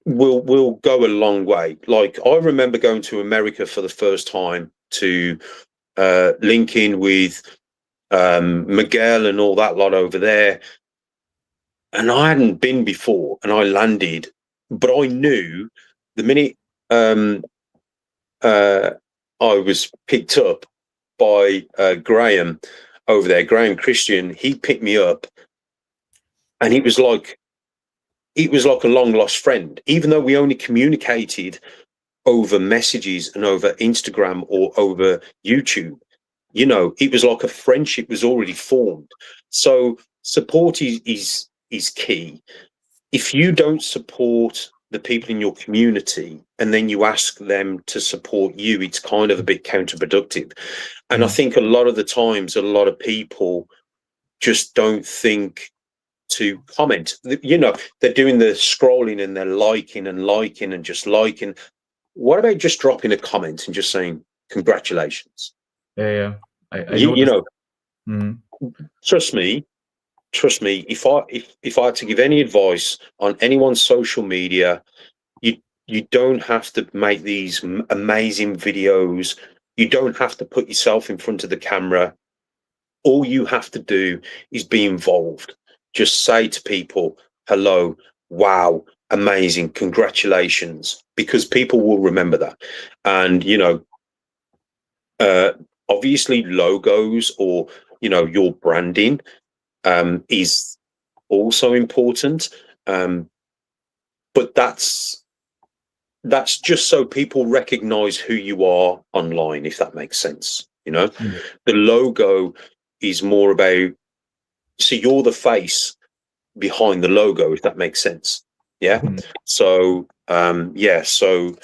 will go a long way. Like, I remember going to America for the first time to link in with Miguel and all that lot over there. And I hadn't been before, and I landed, but I knew the minute I was picked up by Graham over there, Graham Christian, he picked me up, and it was like a long lost friend, even though we only communicated over messages and over Instagram or over YouTube. It was like a friendship was already formed. So support is key. If you don't support the people in your community and then you ask them to support you, it's kind of a bit counterproductive. And I think a lot of the times, a lot of people just don't think to comment. They're doing the scrolling and they're liking and just liking. What about just dropping a comment and just saying congratulations?
Yeah. I
Trust me. If I had to give any advice on anyone's social media, you don't have to make these amazing videos. You don't have to put yourself in front of the camera. All you have to do is be involved. Just say to people, hello, wow, amazing, congratulations, because people will remember that. And, obviously logos or, your branding is also important. But that's just so people recognize who you are online, if that makes sense. The logo is more about, so you're the face behind the logo, if that makes sense. Yeah. So so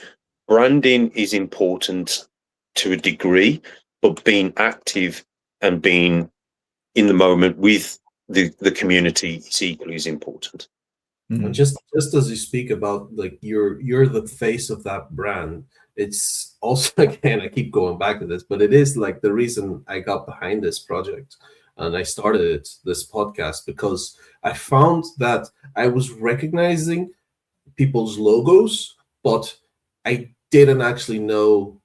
branding is important to a degree, but being active and being in the moment with the community is equally as important.
And just as you speak about, like, you're the face of that brand, it's also, again, I keep going back to this, but it is like the reason I got behind this project and I started this podcast, because I found that I was recognizing people's logos, but I didn't actually know,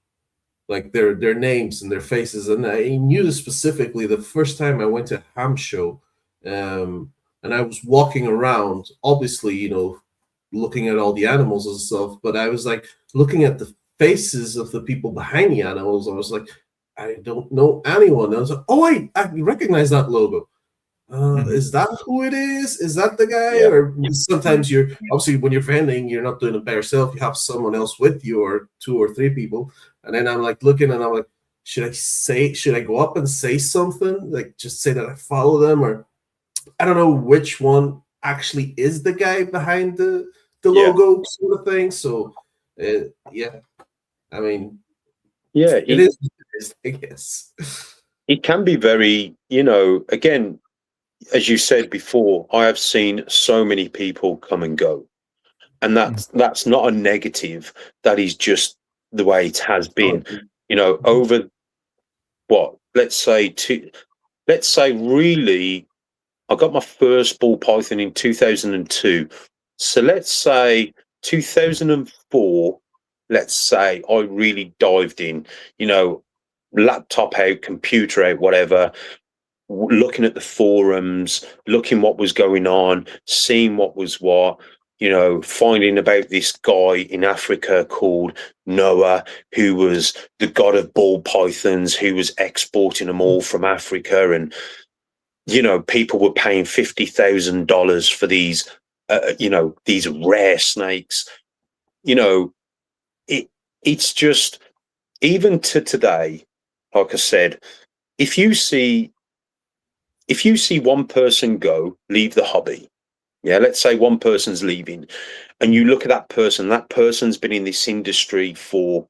like, their names and their faces. And I knew this specifically the first time I went to a ham show, and I was walking around, obviously, looking at all the animals and stuff, but I was like looking at the faces of the people behind the animals. I was like, I don't know anyone. I was like, oh wait, I recognize that logo. Is that who it is? Is that the guy?
Yeah.
Or sometimes you're, obviously, when you're vending, you're not doing it by yourself. You have someone else with you, or 2 or 3 people. And then I'm like looking, and I'm like, should I go up and say something? Like, just say that I follow them, or I don't know which one actually is the guy behind the logo, sort of thing. So, I mean, it is, I guess.
It can be very, again, as you said before, I have seen so many people come and go, and that's not a negative. That is just the way it has been. Over what? Let's say really, I got my first ball python in 2002. So let's say 2004. Let's say I really dived in. Laptop out, computer out, whatever. Looking at the forums, looking what was going on, seeing what was what, finding about this guy in Africa called Noah, who was the god of ball pythons, who was exporting them all from Africa. And, people were paying $50,000 for these, these rare snakes. It's just, even to today, like I said, if you see one person leave the hobby, let's say one person's leaving, and you look at that person's been in this industry for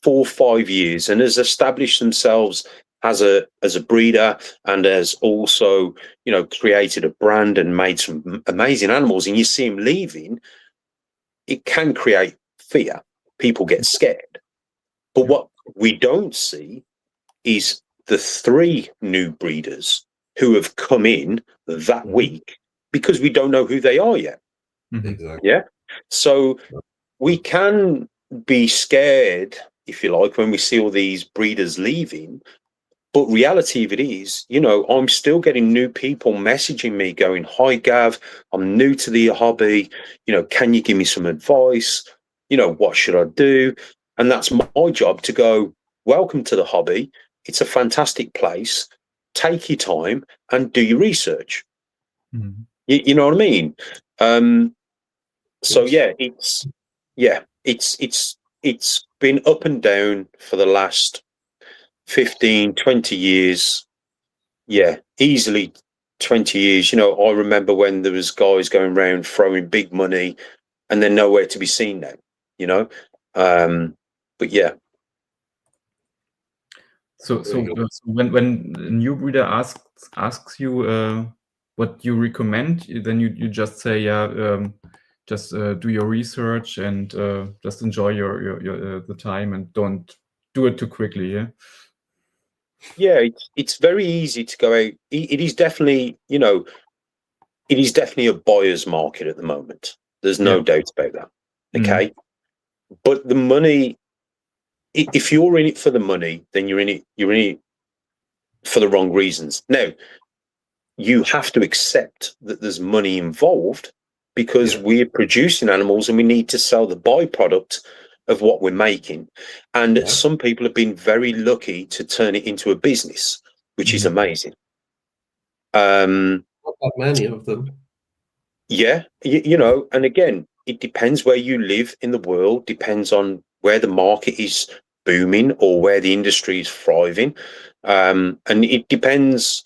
4 or 5 years and has established themselves as a breeder, and has also, you know, created a brand and made some amazing animals, and you see him leaving, it can create fear. People get scared. But what we don't see is the 3 new breeders who have come in that week, because we don't know who they are yet.
Exactly.
Yeah. So we can be scared, if you like, when we see all these breeders leaving. But reality of it is, you know, I'm still getting new people messaging me going, "Hi, Gav, I'm new to the hobby. You know, can you give me some advice? You know, what should I do?" And that's my job to go, "Welcome to the hobby. It's a fantastic place. Take your time and do your research." You know what I mean? So yeah, it's been up and down for the last 15, 20 years. Yeah, easily 20 years. You know, I remember when there was guys going around throwing big money and they're nowhere to be seen now, you know? But yeah.
So when a new breeder asks you what you recommend, then you just say, yeah, just do your research and just enjoy your the time and don't do it too quickly. Yeah.
Yeah, it's very easy to go out. It is definitely, you know, it is definitely a buyer's market at the moment. There's no doubt about that. Okay. But the money, if you're in it for the money, then you're in it for the wrong reasons. Now, you have to accept that there's money involved, because we're producing animals and we need to sell the byproduct of what we're making. And some people have been very lucky to turn it into a business, which is amazing.
Not that many of them.
Yeah, you know, and again, it depends where you live in the world, depends on where the market is booming or where the industry is thriving. And it depends,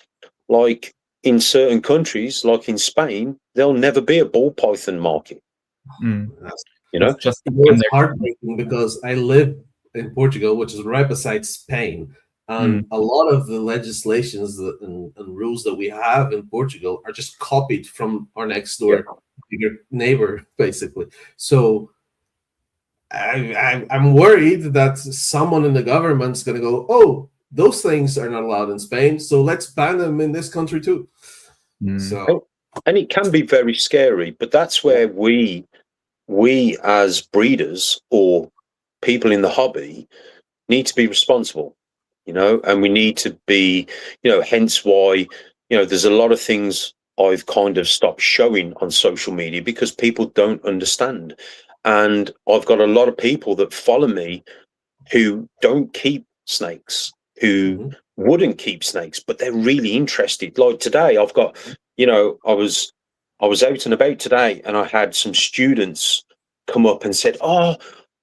like in certain countries, like in Spain, there'll never be a ball python market. You know,
it's heartbreaking because I live in Portugal, which is right beside Spain. And a lot of the legislations and rules that we have in Portugal are just copied from our next door bigger neighbor, basically. So I'm worried that someone in the government's going to go, "Oh, those things are not allowed in Spain, so let's ban them in this country too." So,
and it can be very scary, but that's where we as breeders or people in the hobby need to be responsible, you know, and we need to be, you know, hence why, you know, there's a lot of things I've kind of stopped showing on social media because people don't understand. And I've got a lot of people that follow me who don't keep snakes, who wouldn't keep snakes, but they're really interested. Like today, I've got, you know, I was out and about today and I had some students come up and said, "Oh,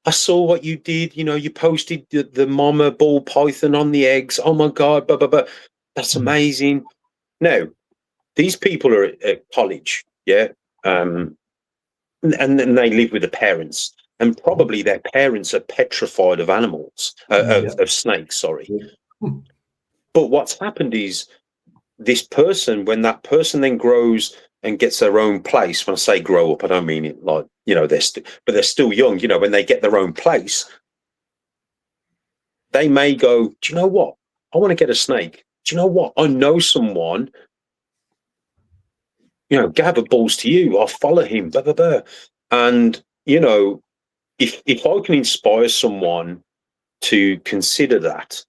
I saw what you did. You know, you posted the mama ball python on the eggs. Oh my God, blah, blah, blah. That's amazing." Now, these people are at college, yeah, and then they live with the parents, and probably their parents are petrified of animals, of snakes, sorry. But what's happened is this person, when that person then grows and gets their own place, when I say grow up, I don't mean it like, you know, but they're still young, you know, when they get their own place, they may go, "Do you know what? I want to get a snake. Do you know what? I know someone, you know, Gavin Balls2U, I'll follow him, blah, blah, blah." And, you know, if I can inspire someone to consider that,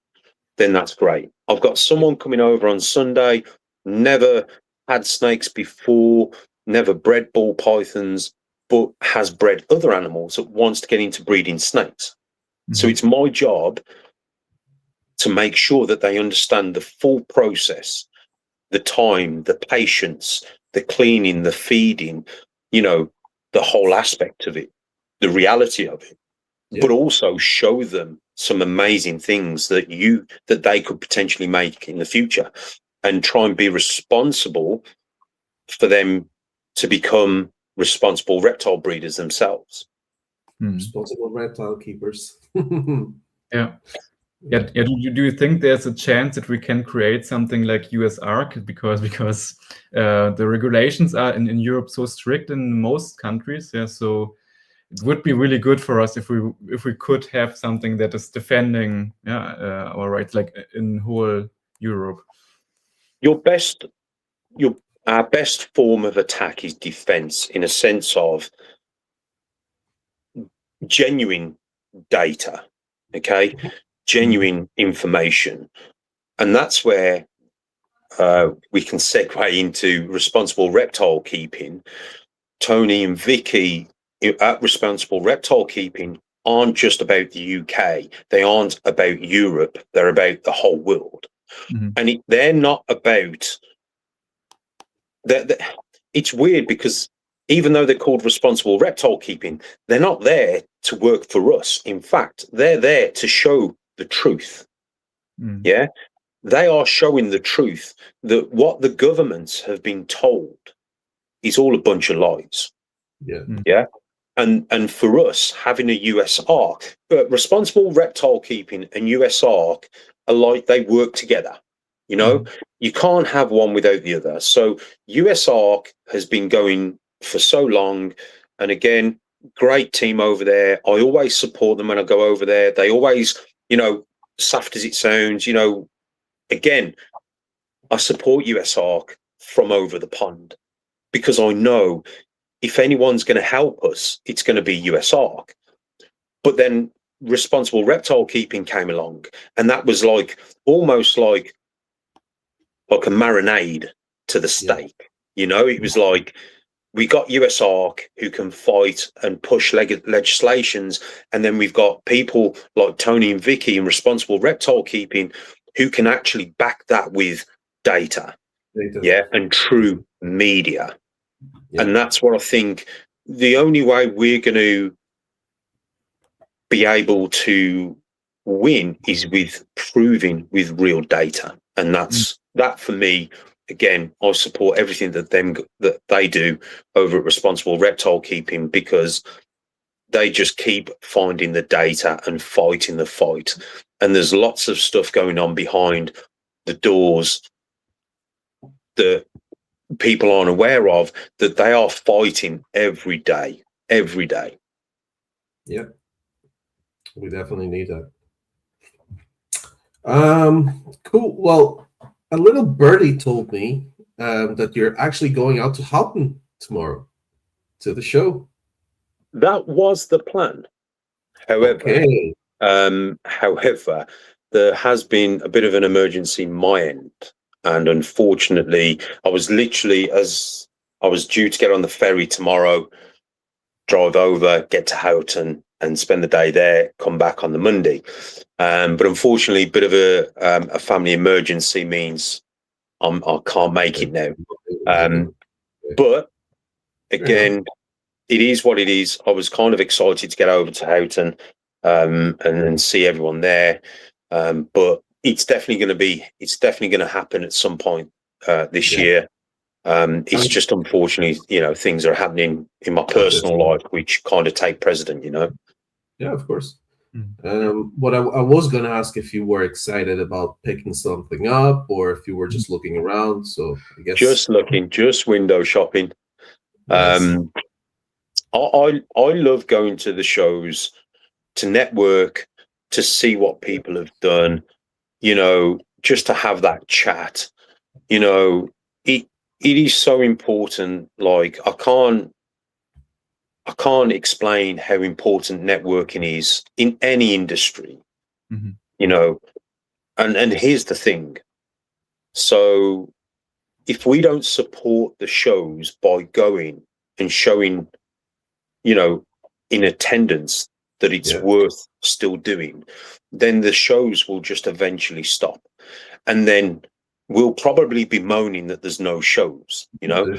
then that's great. I've got someone coming over on Sunday, never had snakes before, never bred ball pythons, but has bred other animals that wants to get into breeding snakes. So it's my job to make sure that they understand the full process, the time, the patience, the cleaning, the feeding, you know, the whole aspect of it, the reality of it, but also show them some amazing things that they could potentially make in the future, and try and be responsible for them to become responsible reptile breeders themselves.
Responsible reptile keepers.
Yeah. Yeah. Do you think there's a chance that we can create something like US ARC because the regulations are in Europe so strict in most countries? Yeah, so it would be really good for us if we could have something that is defending our rights, like in whole Europe.
Our best form of attack is defense, in a sense of genuine data, okay, genuine information, and that's where we can segue into responsible reptile keeping. Tony and Vicky at Responsible Reptile Keeping aren't just about the UK. They aren't about Europe. They're about the whole world. And they're not about... It's weird because even though they're called Responsible Reptile Keeping, they're not there to work for us. In fact, they're there to show the truth. Yeah? They are showing the truth that what the governments have been told is all a bunch of lies. Yeah. And for us, having a US ARC, but Responsible Reptile Keeping and US ARC are like, they work together. You know, you can't have one without the other. So US ARC has been going for so long. And again, great team over there. I always support them when I go over there. They always, you know, soft as it sounds, you know, again, I support US ARC from over the pond because I know if anyone's going to help us, it's going to be US ARC. But then Responsible Reptile Keeping came along, and that was like almost like a marinade to the steak. You know, it was like we got US ARC who can fight and push legislations, and then we've got people like Tony and Vicky and Responsible Reptile Keeping who can actually back that with data. And true media. And that's what I think the only way we're going to be able to win is with proving with real data. And that's that for me. Again, I support everything that they do over at Responsible Reptile Keeping because they just keep finding the data and fighting the fight. And there's lots of stuff going on behind the doors that people aren't aware of, that they are fighting every day.
Yeah, we definitely need that. Cool. Well, a little birdie told me that you're actually going out to Houghton tomorrow to the show.
That was the plan. However, there has been a bit of an emergency on my end. And unfortunately, I was due to get on the ferry tomorrow, drive over, get to Houghton and spend the day there, come back on the Monday. But unfortunately, a bit of a family emergency means I can't make it now. But again, it is what it is. I was kind of excited to get over to Houghton and see everyone there. But it's definitely going to happen at some point this year. It's just unfortunately, you know, things are happening in my personal life which kind of take precedent, you know.
Yeah, of course. What I was going to ask if you were excited about picking something up or if you were just looking around. So I guess
just looking, just window shopping. Nice. I love going to the shows to network, to see what people have done, you know, just to have that chat. You know, it is so important. Like I can't explain how important networking is in any industry, you know, and here's the thing. So if we don't support the shows by going and showing, you know, in attendance that it's worth still doing, then the shows will just eventually stop. And then we'll probably be moaning that there's no shows, you know.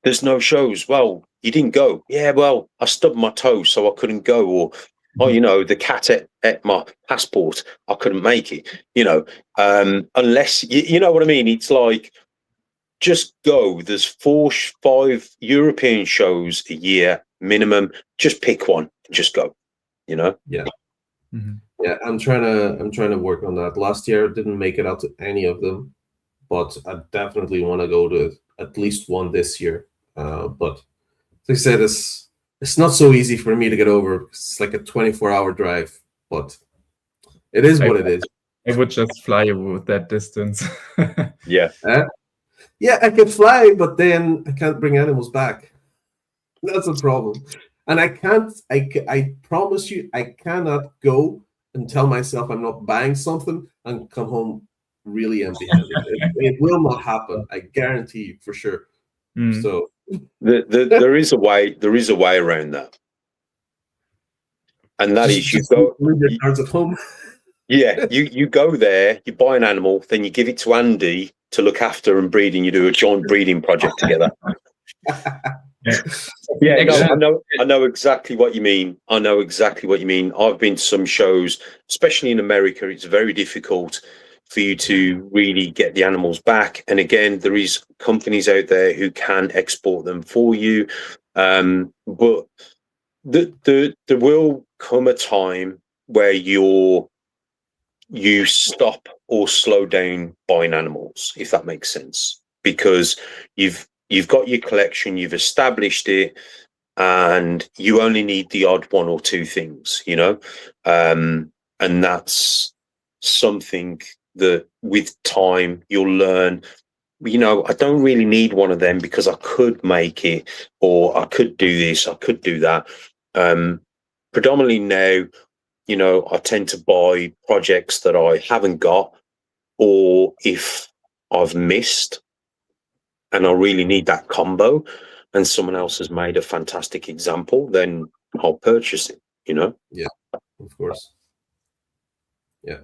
There's no shows. Well, you didn't go. Yeah, well, I stubbed my toe, so I couldn't go. Or, oh, you know, the cat ate my passport. I couldn't make it, you know. Unless, you know what I mean? It's like, just go. There's 4-5 European shows a year minimum. Just pick one. Just go, you know?
Yeah. Yeah, I'm trying to work on that. Last year, I didn't make it out to any of them, but I definitely want to go to at least one this year. But as I said, it's not so easy for me to get over. It's like a 24-hour drive, but it is what it is.
I would just fly with that distance.
Yeah.
Yeah, I can fly, but then I can't bring animals back. That's a problem. And I can't, I promise you, I cannot go and tell myself I'm not buying something and come home really empty-handed. It will not happen. I guarantee you for sure.
Mm.
So
There is a way. There is a way around that, and that is you go.
leave your cards at home.
Yeah, you go there, you buy an animal, then you give it to Andy to look after and breed, and you do a joint breeding project together. Yeah, no, I know exactly what you mean. I know exactly what you mean. I've been to some shows, especially in America. It's very difficult for you to really get the animals back. And again, there is companies out there who can export them for you. But there will come a time where you stop or slow down buying animals, if that makes sense, because you've got your collection, you've established it, and you only need the odd one or two things, and that's something that with time you'll learn. I don't really need one of them because I could make it, or I could do this, I could do that. Predominantly now, I tend to buy projects that I haven't got, or if I've missed and I really need that combo and someone else has made a fantastic example, then I'll purchase it,
Yeah, of course. Yeah,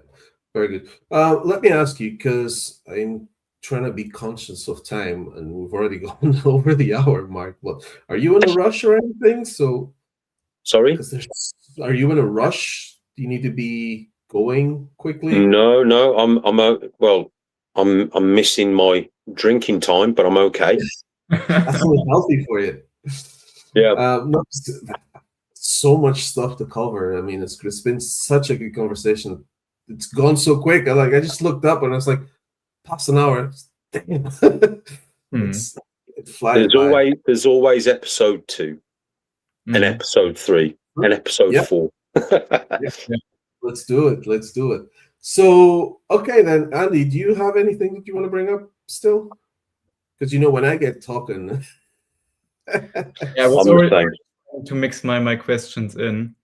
very good. Let me ask you, because I'm trying to be conscious of time and we've already gone over the hour mark. But are you in a rush or anything? So,
Sorry?
Are you in a rush? Do you need to be going quickly?
No, I'm missing my drinking time, but I'm okay.
That's only healthy for you.
Yeah.
No, so much stuff to cover. I mean, it's been such a good conversation. It's gone so quick. I just looked up and I was like, past an hour. Damn. It flies by.
There's always episode 2 and episode 3 and episode 4.
Yeah. Let's do it. So, okay then, Andy, do you have anything that you want to bring up still? Because when I get talking.
I was already trying to mix my questions in.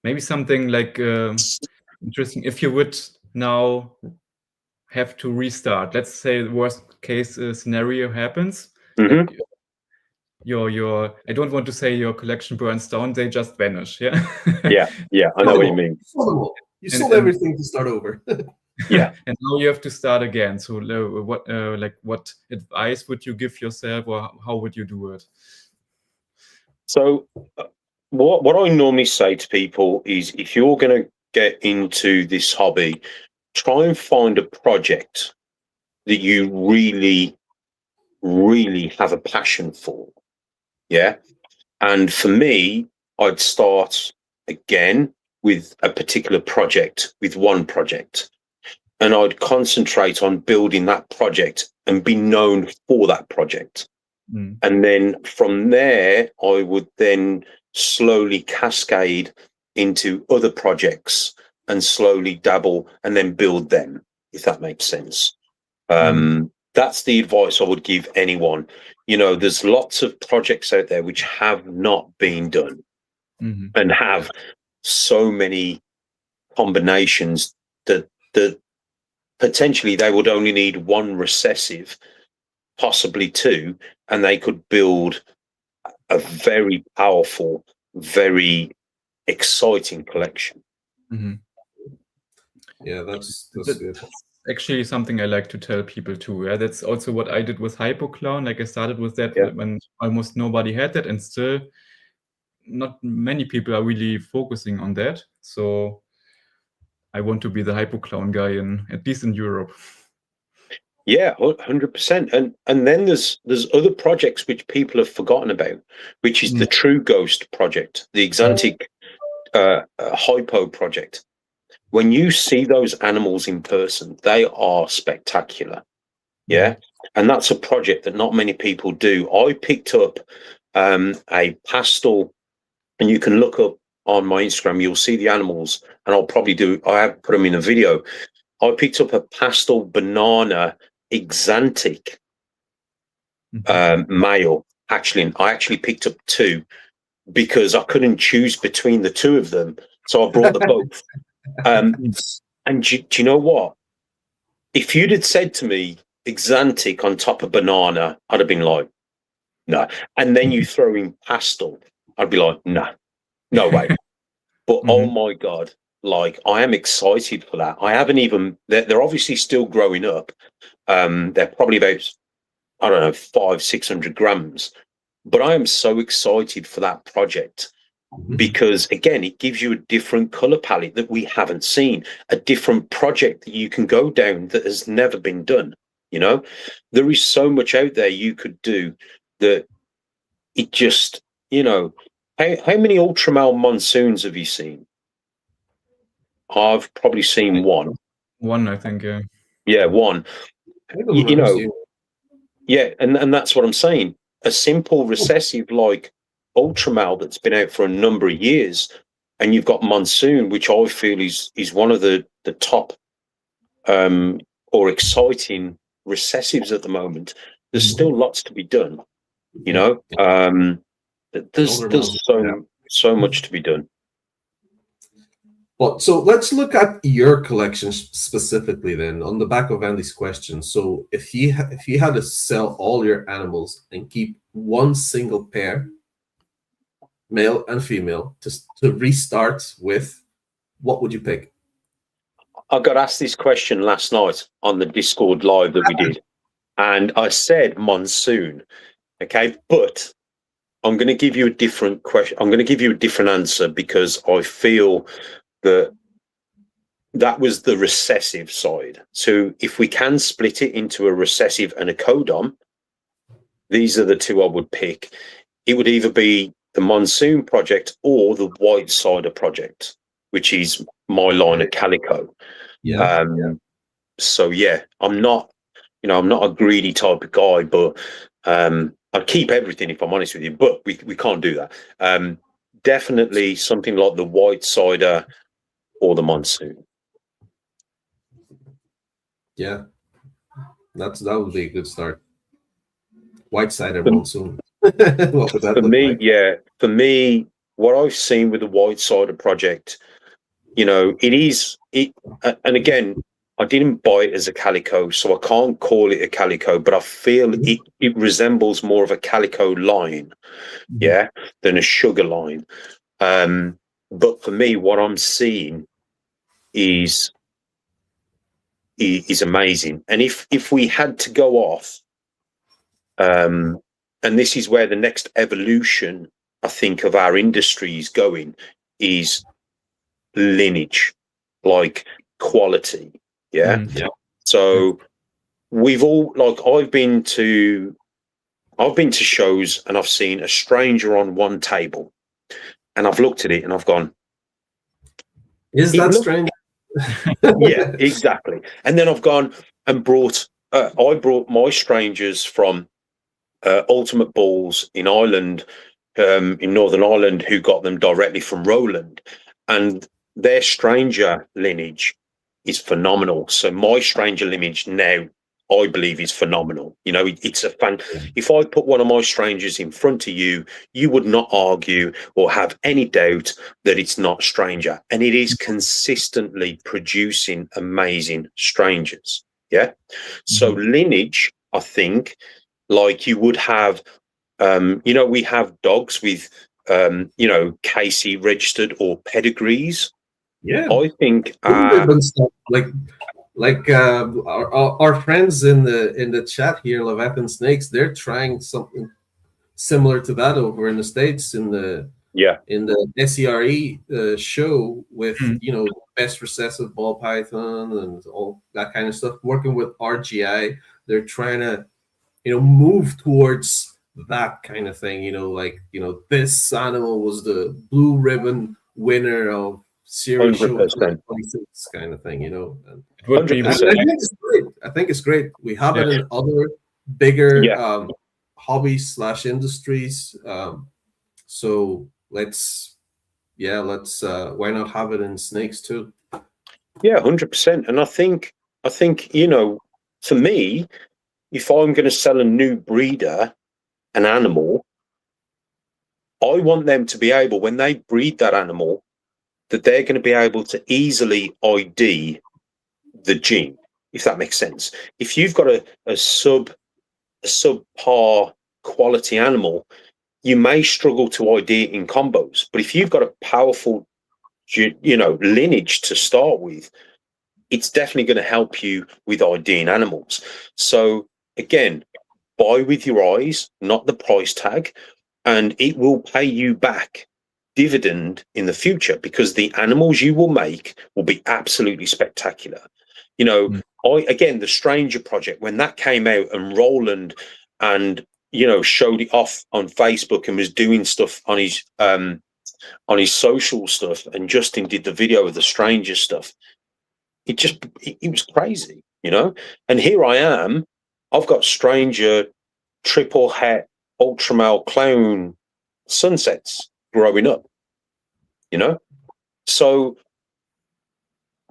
Maybe something like interesting. If you would now have to restart, let's say the worst case scenario happens.
Mm-hmm.
Like your I don't want to say your collection burns down, they just vanish. Yeah.
Yeah, I know what you mean.
You sold everything to start over.
Yeah.
And now you have to start again. So what advice would you give yourself, or how would you do it?
So what I normally say to people is, if you're going to get into this hobby, try and find a project that you really, really have a passion for. Yeah. And for me, I'd start again with a particular project, with one project. And I'd concentrate on building that project and be known for that project. And then from there, I would then slowly cascade into other projects and slowly dabble and then build them, if that makes sense. That's the advice I would give anyone. There's lots of projects out there which have not been done and have so many combinations that potentially they would only need one recessive, possibly two, and they could build a very powerful, very exciting collection.
Yeah, that's good.
Actually something I like to tell people too. Yeah, that's also what I did with Hypoclown. Like I started with that when almost nobody had that, and still not many people are really focusing on that. So I want to be the Hypoclown guy at least in Europe.
Yeah, 100%. And then there's other projects which people have forgotten about, which is the True Ghost project, the Exantic Hypo project. When you see those animals in person, they are spectacular. Yeah. And that's a project that not many people do. I picked up a pastel, and you can look up on my Instagram, you'll see the animals, and I have put them in a video. I picked up a pastel banana Exantic male. Actually, I actually picked up two because I couldn't choose between the two of them. So I brought them both. And do you know what? If you'd had said to me Exantic on top of banana, I'd have been like, no. And then you throw in pastel, I'd be like, no, no way. But oh my God, like I am excited for that. I haven't even, they're obviously still growing up. They're probably about, I don't know, 500-600 grams. But I am so excited for that project because, again, it gives you a different color palette that we haven't seen, a different project that you can go down that has never been done. You know, there is so much out there you could do that it just, you know, how many ultramale monsoons have you seen? I've probably seen one.
One, I think, yeah.
Yeah, one. You know, yeah, and that's what I'm saying. A simple recessive like ultramale that's been out for a number of years, and you've got monsoon, which I feel is one of the top or exciting recessives at the moment. There's still lots to be done. You know, there's so much to be done.
Well, so let's look at your collection specifically then, on the back of Andy's question. So if you had to sell all your animals and keep one single pair, male and female, to restart with, what would you pick?
I got asked this question last night on the Discord live that we did, and I said monsoon. Okay, but I'm going to give you a different question. I'm going to give you a different answer because I feel that was the recessive side. So if we can split it into a recessive and a codom, these are the two I would pick. It would either be the Monsoon project or the White Cider project, which is my line of calico.
Yeah.
So yeah, I'm not a greedy type of guy, but I'd keep everything if I'm honest with you, but we can't do that. Definitely something like the White Cider or the Monsoon.
Yeah, that would be a good start. White Cider Monsoon. What would that
for
look
me,
like?
yeah, for me, what I've seen with the White Cider project, you know, and again, I didn't buy it as a calico, so I can't call it a calico, but I feel it resembles more of a calico line, yeah, than a sugar line. But for me, what I'm seeing is amazing. And if we had to go off, and this is where the next evolution, I think, of our industry is going, is lineage, like quality. Yeah. So we've all, like, I've been to shows and I've seen a stranger on one table and I've looked at it and I've gone,
is that strange?
Yeah, exactly. And then I've gone and I brought my strangers from Ultimate Balls in Ireland, in Northern Ireland, who got them directly from Roland, and their stranger lineage is phenomenal. So my stranger lineage now, I believe, is phenomenal. You know, it's a fan. If I put one of my strangers in front of you, you would not argue or have any doubt that it's not stranger, and it is consistently producing amazing strangers. Yeah. So lineage, I think, like you would have, you know, we have dogs with, you know, KC registered or pedigrees.
Yeah,
I think
like our friends in the chat here, Leviathan Snakes, they're trying something similar to that over in the States in the
Yeah.
in the SERE show with
Mm.
best recessive ball python and all that kind of stuff. Working with RGI, they're trying to move towards that kind of thing. This animal was the blue ribbon winner of Series Show
100%.
2026 kind of thing. And
It would be
100%.
I think it's great. I think it's great. We have it
Yeah.
in other bigger
Yeah.
hobbies / industries. So let's why not have it in snakes too?
Yeah, 100%. And I think for me, if I'm going to sell a new breeder an animal, I want them to be able, when they breed that animal, that they're going to be able to easily ID the gene, if that makes sense. If you've got a subpar quality animal, you may struggle to ID it in combos. But if you've got a powerful, lineage to start with, it's definitely going to help you with IDing animals. So again, buy with your eyes, not the price tag, and it will pay you back dividend in the future because the animals you will make will be absolutely spectacular. The Stranger Project, when that came out and Roland and showed it off on Facebook and was doing stuff on his social stuff, and Justin did the video of the Stranger stuff, it was crazy, and here I am, I've got Stranger triple het ultra male clown sunsets growing up, so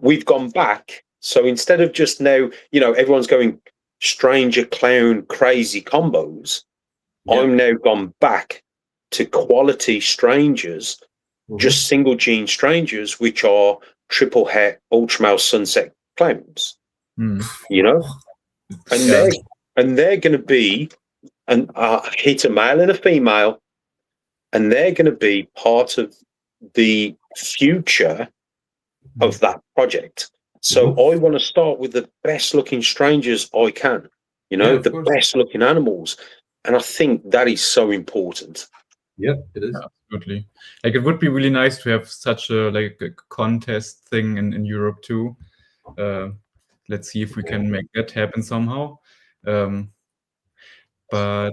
we've gone back. So instead of just now, everyone's going Stranger clown crazy combos, I'm now gone back to quality Strangers, just single gene Strangers, which are triple het ultra male sunset clowns, and they're going to be hit a male and a female, and they're going to be part of the future of that project. So I want to start with the best looking Strangers I can, the best looking animals. And I think that is so important.
Yeah, it is.
Yeah, absolutely. Like, it would be really nice to have such a contest thing in Europe too. Let's see if we can make that happen somehow. I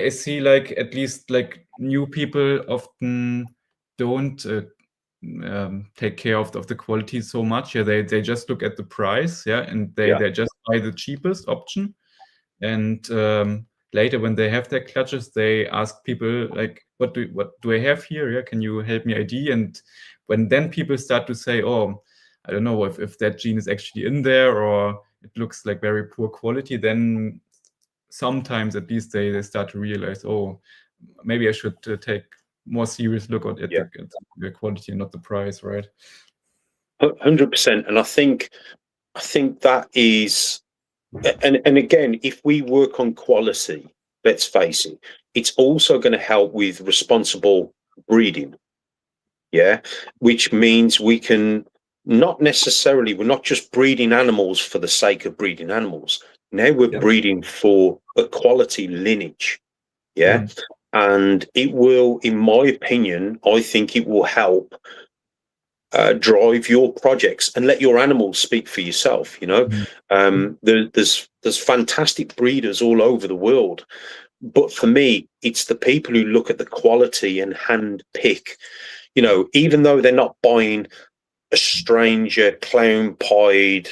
see, like, at least like new people often don't take care of the quality so much. Yeah, they just look at the price, and they just buy the cheapest option. And later, when they have their clutches, they ask people like, what do I have here? Yeah, can you help me ID? And when then people start to say, oh, I don't know if that gene is actually in there, or it looks like very poor quality, then sometimes at least they start to realize, oh, maybe I should take more serious look at the quality and not the price, right?
100%. And I think that is, and again, if we work on quality, let's face it, it's also going to help with responsible breeding. Yeah, which means we can we're not just breeding animals for the sake of breeding animals. Now we're breeding for a quality lineage. Yeah. And it will, in my opinion, I think it will help drive your projects and let your animals speak for yourself. There's fantastic breeders all over the world, but for me, it's the people who look at the quality and hand pick. Even though they're not buying a Stranger clown pied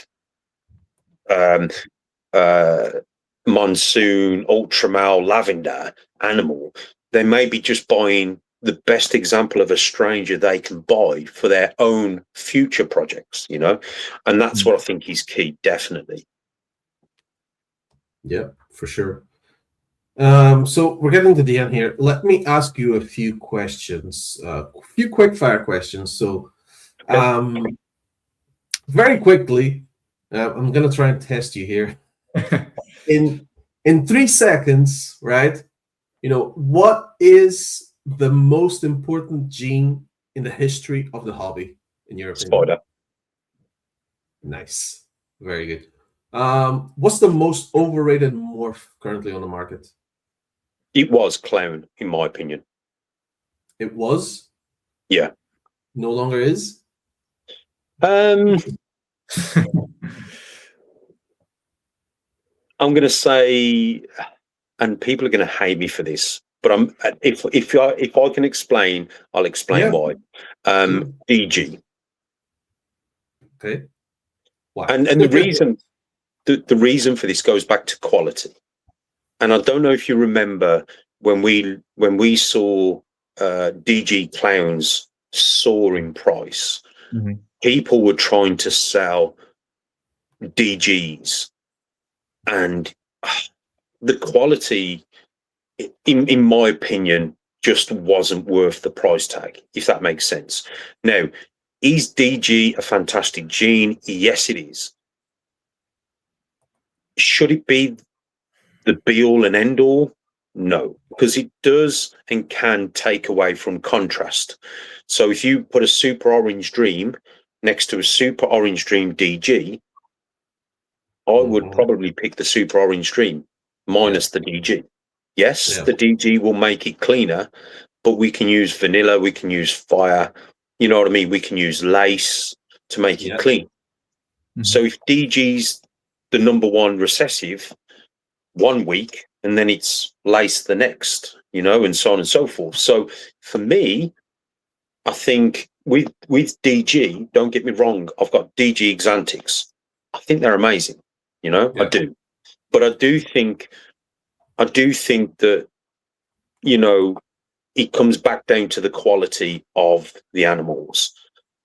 monsoon ultra male lavender animal, they may be just buying the best example of a Stranger they can buy for their own future projects, and that's what I think is key, definitely.
Yeah, for sure. So we're getting to the end here. Let me ask you a few questions, a few quick fire questions. So very quickly, I'm going to try and test you here. In 3 seconds, right? What is the most important gene in the history of the hobby, in your opinion?
Spider.
Nice. Very good. What's the most overrated morph currently on the market?
It was clown, in my opinion.
It was.
Yeah.
No longer is.
I'm going to say, and people are going to hate me for this, but if I can explain, I'll explain why. DG.
Okay. Why?
And the reason the reason for this goes back to quality. And I don't know if you remember when we saw DG clowns soar in price, people were trying to sell DGs, and the quality, in my opinion, just wasn't worth the price tag, if that makes sense. Now, is DG a fantastic gene? Yes, it is. Should it be the be all and end all? No, because it does and can take away from contrast. So if you put a super orange dream next to a super orange dream DG, I would probably pick the super orange dream minus the DG. Yes, the DG will make it cleaner, but we can use vanilla, we can use fire, you know what I mean? We can use lace to make it clean. So if DG's the number one recessive 1 week, and then it's lace the next, and so on and so forth. So for me, I think with DG, don't get me wrong, I've got DG Exantics. I think they're amazing, I do. But I do think that, it comes back down to the quality of the animals.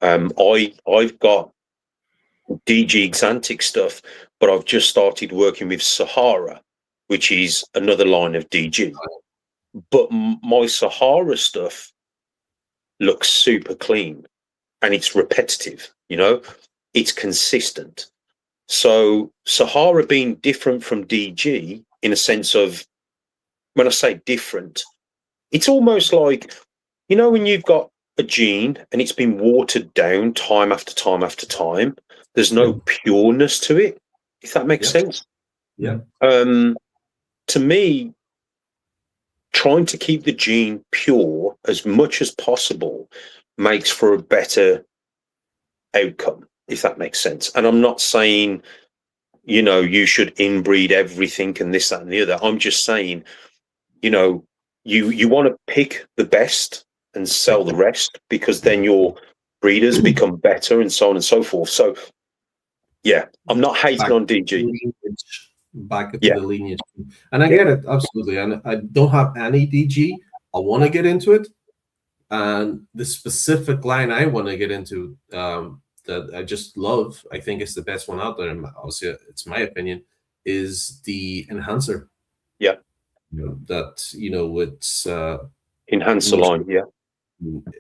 I've got DG Exantic stuff, but I've just started working with Sahara, which is another line of DG. But my Sahara stuff looks super clean, and it's repetitive, it's consistent. So Sahara being different from DG in a sense of, when I say different, it's almost like, when you've got a gene and it's been watered down time after time after time, there's no pureness to it, if that makes sense.
Yeah.
To me, trying to keep the gene pure as much as possible makes for a better outcome, if that makes sense. And I'm not saying, you should inbreed everything and this, that, and the other. I'm just saying, you want to pick the best and sell the rest, because then your breeders become better and so on and so forth. So, yeah, I'm not hating on DG.
Back into the lineage. And I get it, absolutely. And I don't have any DG. I want to get into it. And the specific line I want to get into, that I just love, I think it's the best one out there, and obviously it's my opinion, is the enhancer.
Yeah.
It's
enhancer line,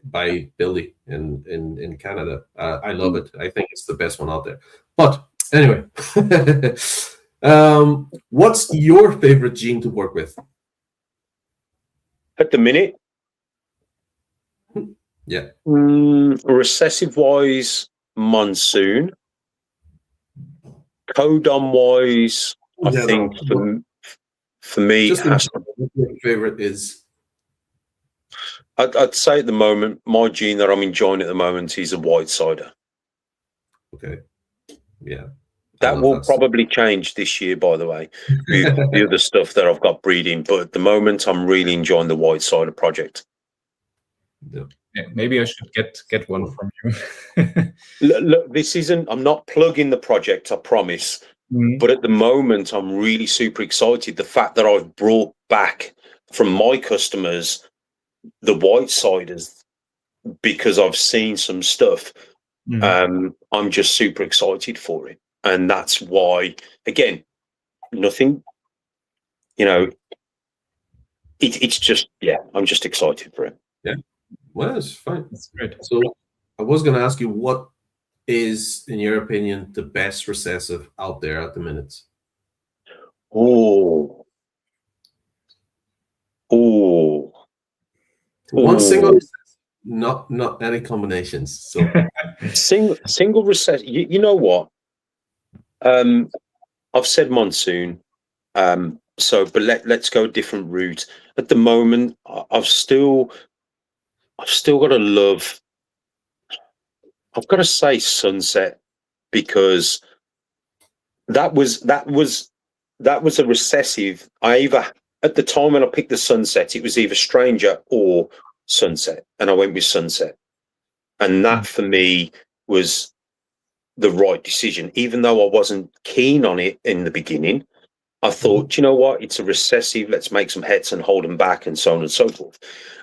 by Billy in Canada. I love it. I think it's the best one out there. But anyway, what's your favorite gene to work with
at the minute?
Yeah.
Recessive wise, Monsoon. Codon wise, I think for me,
your favorite is.
I'd say at the moment, my gene that I'm enjoying at the moment is a white cider.
Okay. Yeah.
That will probably change this year, by the way, with the other stuff that I've got breeding. But at the moment, I'm really enjoying the white cider project.
Yeah, maybe I should get one from you.
Look, this isn't, I'm not plugging the project, I promise. But at the moment, I'm really super excited. The fact that I've brought back from my customers the white ciders, because I've seen some stuff. I'm just super excited for it. And that's why, again, nothing, it's just, I'm just excited for it.
Yeah. Well, that's fine.
That's great.
So I was going to ask you, what is, in your opinion, the best recessive out there at the minute? One single recessive, not any combinations. So
single recessive. You know what? I've said Monsoon. But let's go a different route. At the moment, I've still I've still got to love. I've got to say Sunset, because that was a recessive. At the time when I picked the Sunset, it was either Stranger or Sunset, and I went with Sunset, and that for me was the right decision. Even though I wasn't keen on it in the beginning, I thought, you know what, it's a recessive. Let's make some hets and hold them back, and so on and so forth.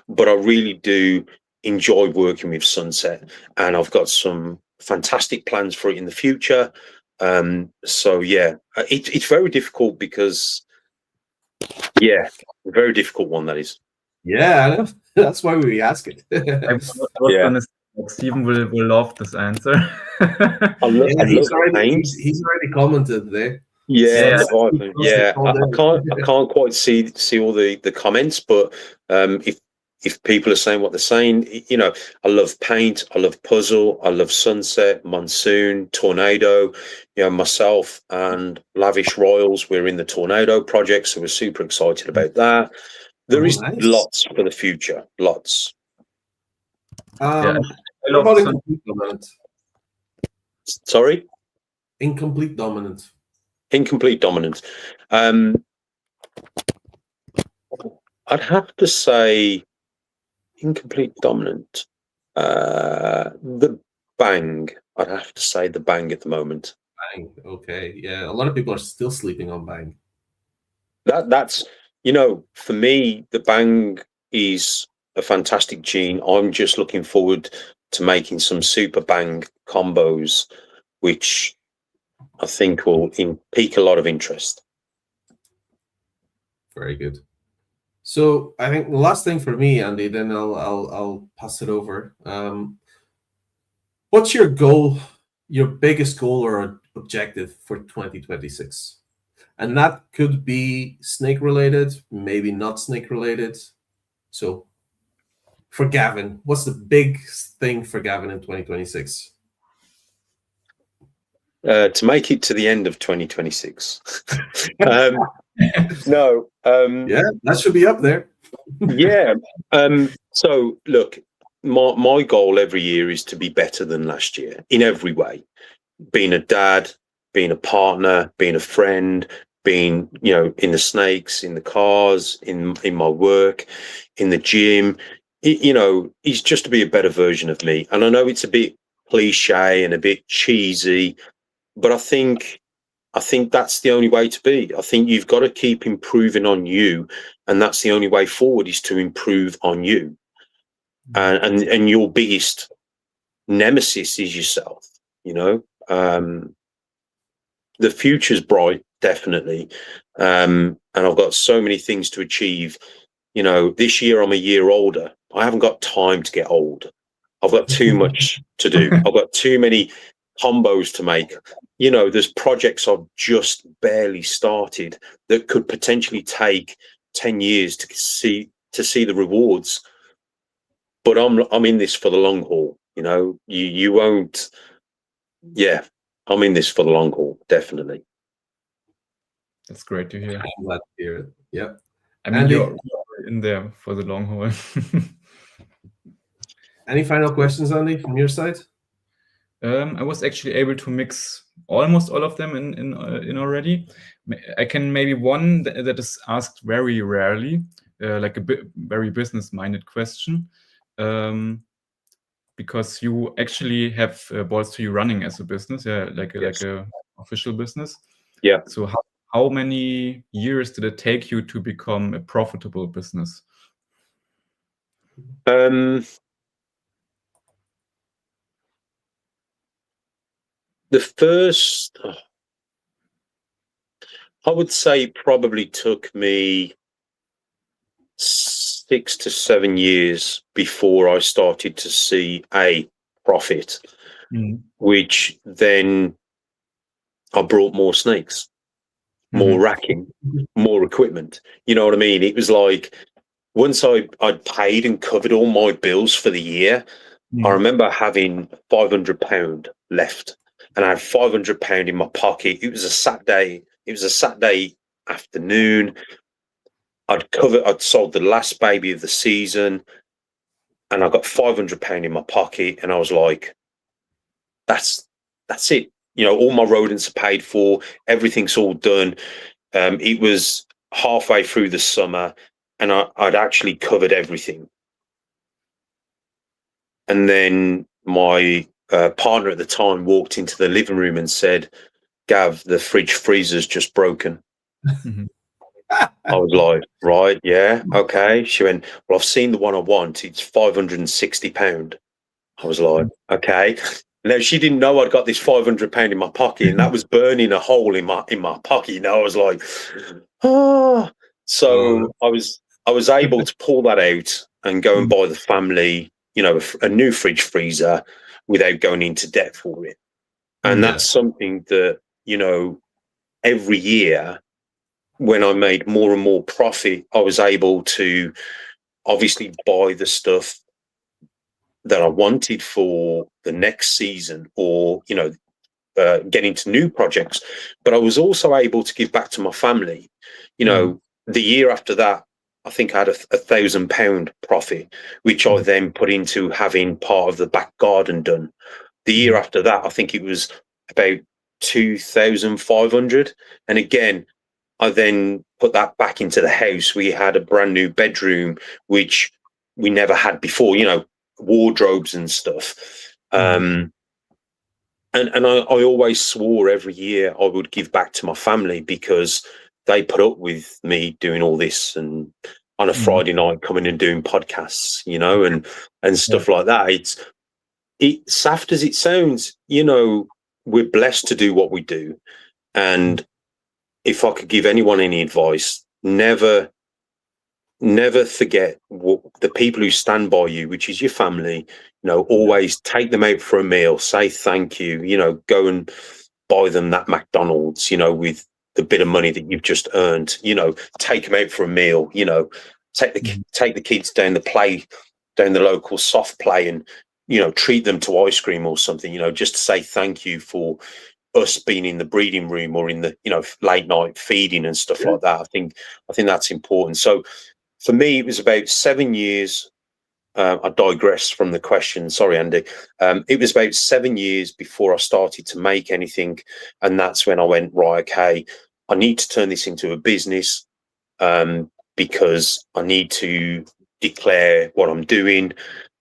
But I really do enjoy working with Sunset, and I've got some fantastic plans for it in the future. So yeah, it's very difficult because, yeah, a very difficult one that is.
Yeah, I know. That's why we ask it.
I was gonna say, like, Stephen will love this answer.
I love paint.
He's already commented there.
Yeah,
Yeah.
I can't quite see all the comments, but if people are saying what they're saying, you know, I love paint, I love puzzle, I love Sunset, Monsoon, Tornado. You know, myself and Lavish Royals, we're in the Tornado project, so we're super excited about that. There is
nice.
lots for the future, lots.
I
What
love
about
Sun-
Incomplete Dominant?
Sorry?
Incomplete Dominant.
Incomplete Dominant. I'd have to say Incomplete Dominant. The Bang. I'd have to say the Bang at the moment.
Bang. Okay. Yeah, a lot of people are still sleeping on Bang.
That's, you know, for me, the Bang is a fantastic gene. I'm just looking forward to making some super Bang combos, which I think will pique a lot of interest.
Very good. So I think the last thing for me, Andy, then I'll pass it over. What's your goal, your biggest goal or objective for 2026? And that could be snake related, maybe not snake related. So for Gavin, what's the big thing for Gavin in 2026?
To make it to the end of 2026. No.
Yeah, that should be up there.
Yeah. So look, my goal every year is to be better than last year in every way. Being a dad, being a partner, being a friend, being, you know, in the snakes, in the cars, in my work, in the gym. You know, it's just to be a better version of me. And I know it's a bit cliche and a bit cheesy, but I think that's the only way to be. I think you've got to keep improving on you, and that's the only way forward, is to improve on you. And your biggest nemesis is yourself. You know, the future's bright, definitely, and I've got so many things to achieve. You know, this year I'm a year older. I haven't got time to get old. I've got too much to do. I've got too many combos to make. You know, there's projects I've just barely started that could potentially take 10 years to see the rewards. But I'm in this for the long haul. You know, you won't. Yeah, I'm in this for the long haul, definitely.
That's great to hear.
I'm glad to hear it. Yep.
I mean,
Andy?
you're in there for the long haul.
Any final questions, Andy, from your side?
I was actually able to mix almost all of them in already. I can maybe one that is asked very rarely, like a very business-minded question, because you actually have Balls2U running as a business, yeah, like a official business.
Yeah.
So how many years did it take you to become a profitable business?
The first, I would say, probably took me 6 to 7 years before I started to see a profit, which then I brought more snakes, more racking, more equipment. You know what I mean? It was like, once I'd paid and covered all my bills for the year, I remember having £500 left, and I had £500 in my pocket. It was a Saturday. It was a Saturday afternoon. I'd sold the last baby of the season, and I got £500 in my pocket, and I was like, that's it. You know, all my rodents are paid for, everything's all done. It was halfway through the summer, and I'd actually covered everything. And then my partner at the time walked into the living room and said, Gav, the fridge freezer's just broken.
Mhm.
I was like, right, yeah, okay. She went, well, I've seen the one I want. It's £560. I was like, okay. Now, she didn't know I'd got this £500 in my pocket, and that was burning a hole in my pocket. You know, I was like, oh. So I was able to pull that out and go and buy the family, you know, a new fridge freezer without going into debt for it. And that's something that, you know, every year when I made more and more profit, I was able to obviously buy the stuff that I wanted for the next season, or, you know, get into new projects. But I was also able to give back to my family. You know, the year after that, I think I had £1,000 profit, which I then put into having part of the back garden done. The year after that, I think it was about 2,500. And again, I then put that back into the house. We had a brand new bedroom, which we never had before, you know, wardrobes and stuff. And I always swore every year I would give back to my family, because they put up with me doing all this, and on a Friday night coming and doing podcasts, you know, and stuff like that. It's soft as it sounds, you know, we're blessed to do what we do. And if I could give anyone any advice, never forget the people who stand by you, which is your family. You know, always take them out for a meal, say thank you, you know, go and buy them that McDonald's, you know, with the bit of money that you've just earned, you know, take them out for a meal, you know, take the kids down the local soft play, and, you know, treat them to ice cream or something, you know, just to say thank you for us being in the breeding room, or in the, you know, late night feeding and stuff like that. I think that's important. So for me, it was about 7 years. I digress from the question. Sorry, Andy. It was about 7 years before I started to make anything. And that's when I went, right, okay, I need to turn this into a business, because I need to declare what I'm doing,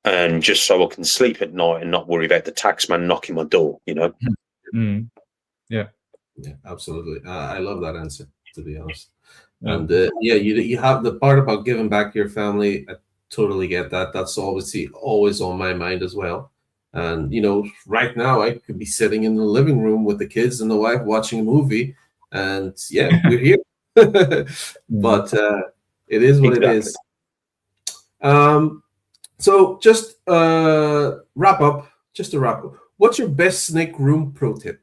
and just so I can sleep at night and not worry about the taxman knocking my door, you know?
Yeah,
absolutely. I love that answer, to be honest. And you have the part about giving back to your family. I totally get that. That's obviously always on my mind as well. And, you know, right now I could be sitting in the living room with the kids and the wife watching a movie, and we're here. But it is what it is. So just wrap up. What's your best snake room pro tip?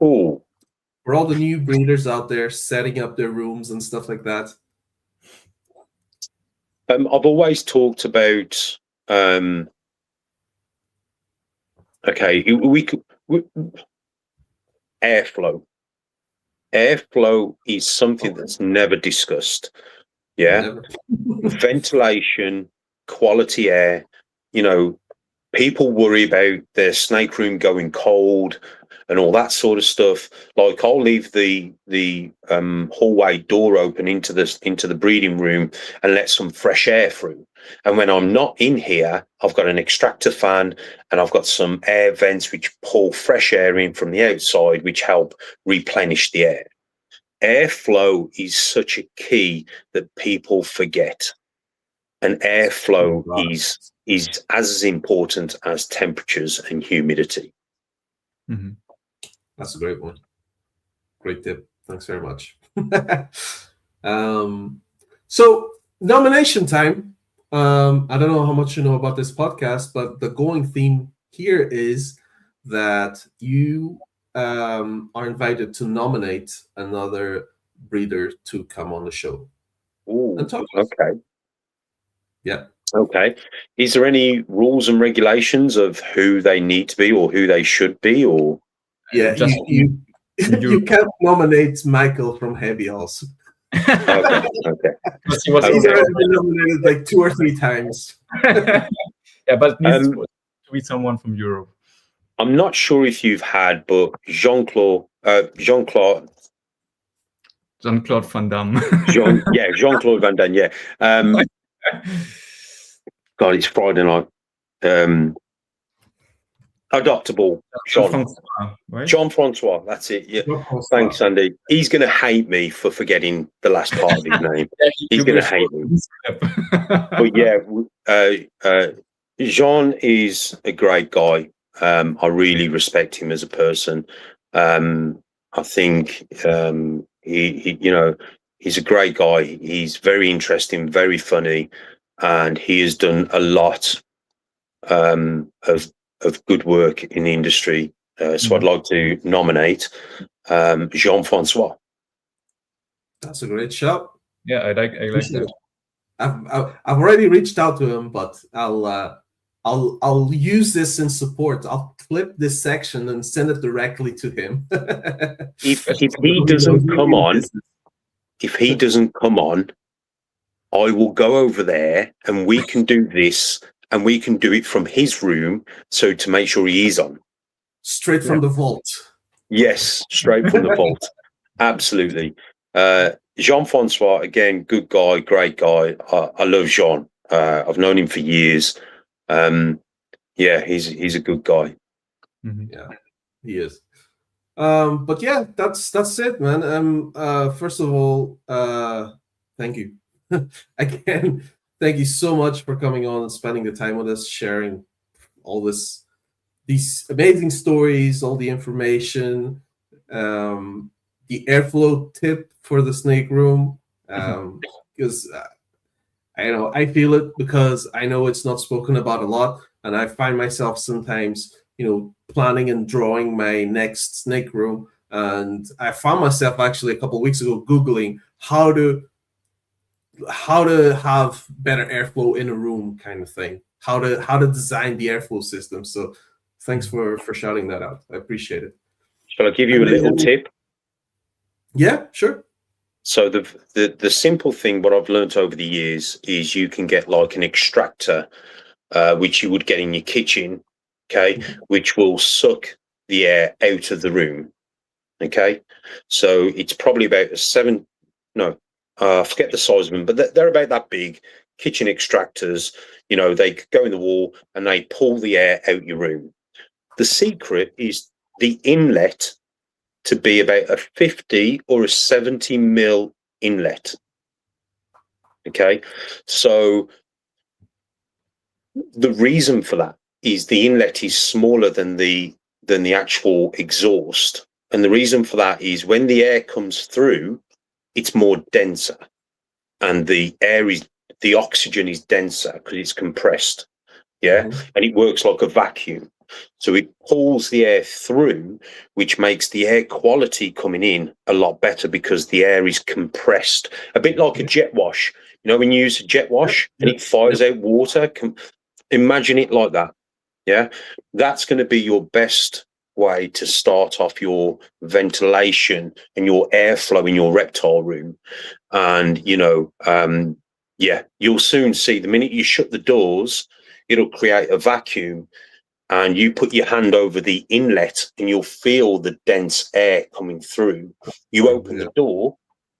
Oh,
For all the new breeders out there setting up their rooms and stuff like that.
I've always talked about, airflow. Airflow is something that's never discussed.
Never.
Ventilation, quality air. You know, people worry about their snake room going cold and all that sort of stuff. Like, I'll leave the hallway door open into the breeding room and let some fresh air through. And when I'm not in here, I've got an extractor fan and I've got some air vents which pull fresh air in from the outside, which help replenish the air. Airflow is such a key that people forget. And airflow is as important as temperatures and humidity.
That's a great one. Great tip. Thanks very much. So nomination time. I don't know how much you know about this podcast, but the going theme here is that you are invited to nominate another breeder to come on the show.
Ooh,
and talk.
Okay.
Yeah.
Okay. Is there any rules and regulations of who they need to be or who they should be, or?
Yeah,
Just
you can't nominate Michael from Heavy also.
Okay.
Because he was
He's
Okay.
already been nominated like 2 or 3 times.
yeah, but it needs
Um,
to be someone from Europe.
I'm not sure if you've had, but Jean-Claude
Jean-Claude Van Damme.
Jean-Claude Van Damme. Yeah. God, it's Friday night. Adoptable.
Jean-Francois, right?
Jean-Francois. That's it. Yeah. Thanks, Andy. He's going to hate me for forgetting the last part of his name. He's going to hate me. But yeah, Jean is a great guy. I really respect him as a person. I think he he's a great guy. He's very interesting, very funny, and he has done a lot of good work in the industry. So I'd like to nominate Jean-Francois.
That's a great shout.
Yeah, I like that.
I've already reached out to him, but I'll use this in support. I'll clip this section and send it directly to him.
If he doesn't come on, I will go over there and we can do this, and we can do it from his room. So to make sure he is on.
Straight from the vault.
Yes, straight from the vault. Absolutely. Jean-Francois, again, good guy, great guy. I love Jean. I've known him for years. He's a good guy.
Yeah, he is. But yeah, that's it, man. First of all, thank you. Again, thank you so much for coming on and spending the time with us, sharing all these amazing stories, all the information, the airflow tip for the snake room, because I feel it, because I know it's not spoken about a lot, and I find myself sometimes planning and drawing my next snake room, and I found myself actually a couple of weeks ago Googling how to have better airflow in a room, kind of thing, how to design the airflow system. So thanks for shouting that out. I appreciate it.
Shall I give you a little tip?
Yeah, sure.
So the simple thing, what I've learned over the years, is you can get like an extractor, which you would get in your kitchen, okay, which will suck the air out of the room, okay. So it's probably about I forget the size of them, but they're about that big. Kitchen extractors, they go in the wall and they pull the air out your room. The secret is the inlet to be about a 50 or a 70 mil inlet. Okay, so the reason for that is the inlet is smaller than the actual exhaust, and the reason for that is when the air comes through, it's more denser, and the oxygen is denser because it's compressed. Yeah, and it works like a vacuum. So it pulls the air through, which makes the air quality coming in a lot better because the air is compressed, a bit like a jet wash. When you use a jet wash and it fires out water, imagine it like that. Yeah, that's going to be your best way to start off your ventilation and your airflow in your reptile room. And, you'll soon see the minute you shut the doors, it'll create a vacuum, and you put your hand over the inlet and you'll feel the dense air coming through. You open the door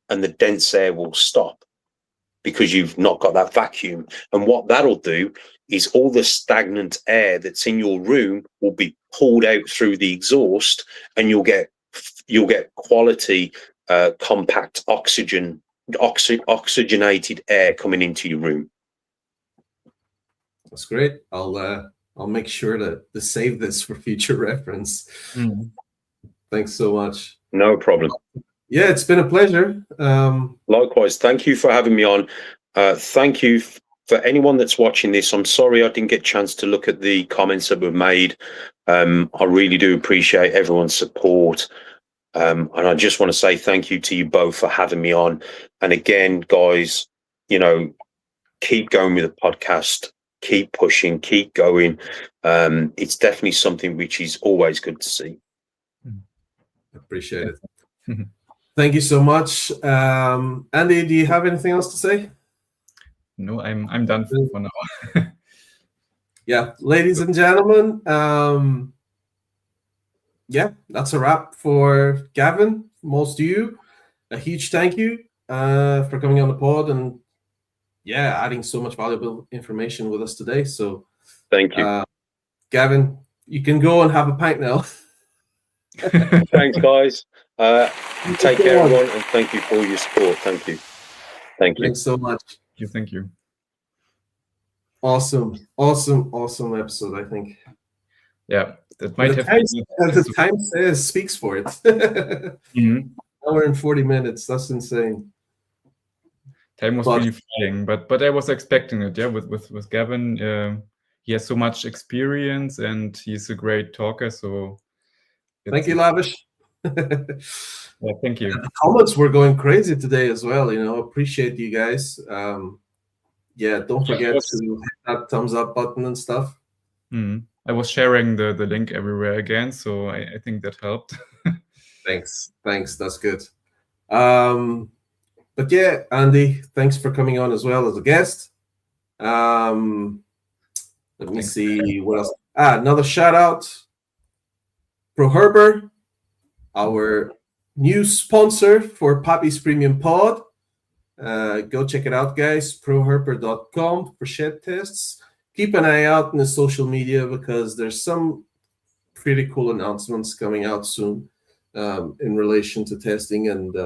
and the dense air will stop because you've not got that vacuum. And what that'll do is all the stagnant air that's in your room will be pulled out through the exhaust, and you'll get quality compact oxygenated air coming into your room.
That's great. I'll make sure to save this for future reference. Thanks so much.
No problem.
Yeah, it's been a pleasure.
Likewise. Thank you for having me on. Thank you for anyone that's watching this. I'm sorry I didn't get a chance to look at the comments that were made. I really do appreciate everyone's support. And I just want to say thank you to you both for having me on. And again, guys, keep going with the podcast. Keep pushing, keep going. It's definitely something which is always good to see.
Appreciate it. Thank you so much. Andy, do you have anything else to say?
No, I'm done for now.
Yeah, ladies and gentlemen, yeah, that's a wrap for Gavin, Balls2U. A huge thank you for coming on the pod and adding so much valuable information with us today. So
Thank you.
Gavin, you can go and have a pint now.
Thanks, guys. Take care, everyone, and thank you for all your support. Thank you. Thank you.
Thanks so much.
Thank you.
Awesome episode, I think.
Yeah, that might have
the time says speaks for it.
Mm-hmm.
Hour and 40 minutes. That's insane.
Time was really flying, but I was expecting it. Yeah, with Gavin, he has so much experience and he's a great talker. So
thank you, Lavish.
Yeah, thank you.
And the comments were going crazy today as well. Appreciate you guys. Don't forget to hit that thumbs up button and stuff.
I was sharing the link everywhere again, so I think that helped.
Thanks. That's good. But yeah, Andy, thanks for coming on as well as a guest. Let me see what else. Another shout out. ProHerber, our new sponsor for Pappy's Premium Pod. Go check it out, guys. ProHerber.com for shed tests. Keep an eye out on the social media because there's some pretty cool announcements coming out soon in relation to testing and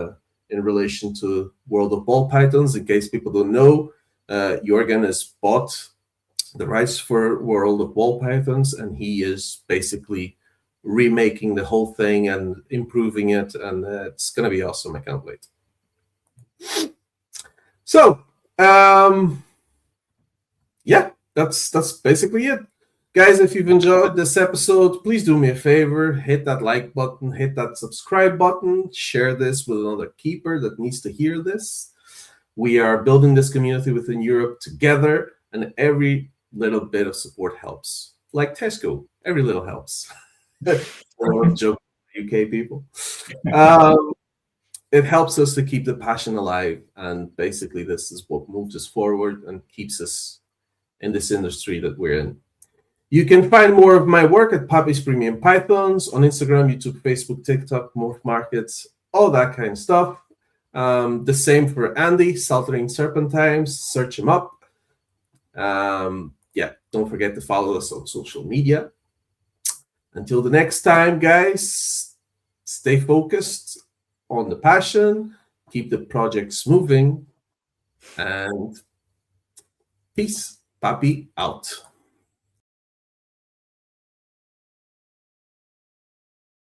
in relation to World of Ball Pythons. In case people don't know, Jorgen has bought the rights for World of Ball Pythons, and he is basically remaking the whole thing and improving it, and it's going to be awesome. I can't wait. So, that's basically it. Guys, if you've enjoyed this episode, please do me a favor, hit that like button, hit that subscribe button, share this with another keeper that needs to hear this. We are building this community within Europe together, and every little bit of support helps. Like Tesco, every little helps. Joke, UK people. It helps us to keep the passion alive, and basically this is what moves us forward and keeps us in this industry that we're in. You can find more of my work at Pappy's Premium Pythons on Instagram, YouTube, Facebook, TikTok, Morph Markets, all that kind of stuff. The same for Andy, Saltering Serpentines. Search him up. Don't forget to follow us on social media. Until the next time, guys, stay focused on the passion, keep the projects moving, and peace. Pappy out.